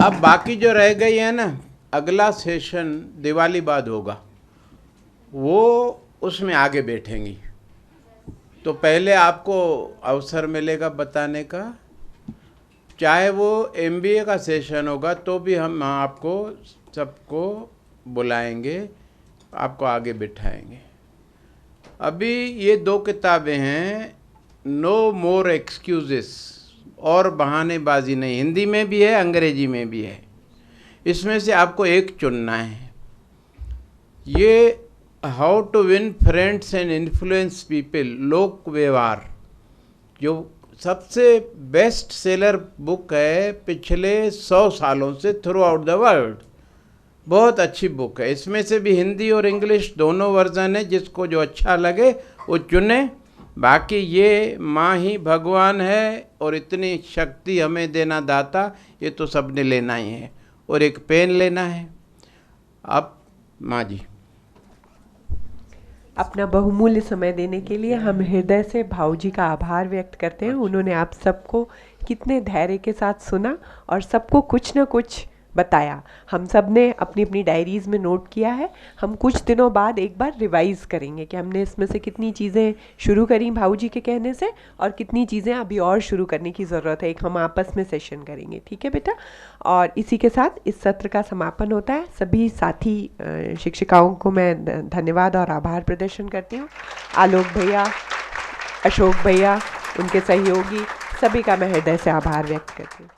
अब बाकी जो रह गई है ना, अगला सेशन दिवाली बाद होगा, वो उसमें आगे बैठेंगी। तो पहले आपको अवसर मिलेगा बताने का, चाहे वो MBA का सेशन होगा तो भी हम आपको सबको बुलाएंगे, आपको आगे बिठाएंगे। अभी ये 2 किताबें हैं, नो मोर एक्सक्यूजेस, और बहानेबाजी नहीं। हिंदी में भी है, अंग्रेजी में भी है। इसमें से आपको एक चुनना है। ये how to win friends and influence people, लोक व्यवहार, जो सबसे बेस्ट सेलर बुक है पिछले 100 सालों से थ्रू आउट द वर्ल्ड। बहुत अच्छी बुक है। इसमें से भी हिंदी और इंग्लिश दोनों वर्जन है, जिसको जो अच्छा लगे वो चुने। बाकी ये माँ ही भगवान है और इतनी शक्ति हमें देना दाता, ये तो सबने लेना ही है। और एक पेन लेना है। अब माँ जी, अपना बहुमूल्य समय देने के लिए हम हृदय से भाऊजी का आभार व्यक्त करते हैं। उन्होंने आप सबको कितने धैर्य के साथ सुना और सबको कुछ न कुछ बताया। हम सब ने अपनी अपनी डायरीज़ में नोट किया है। हम कुछ दिनों बाद एक बार रिवाइज़ करेंगे कि हमने इसमें से कितनी चीज़ें शुरू करी भाऊजी के कहने से और कितनी चीज़ें अभी और शुरू करने की ज़रूरत है। एक हम आपस में सेशन करेंगे, ठीक है बेटा। और इसी के साथ इस सत्र का समापन होता है। सभी साथी शिक्षिकाओं को मैं धन्यवाद और आभार प्रदर्शन करती हूँ। आलोक भैया, अशोक भैया, उनके सहयोगी, सभी का मैं हृदय से आभार व्यक्त करती हूँ।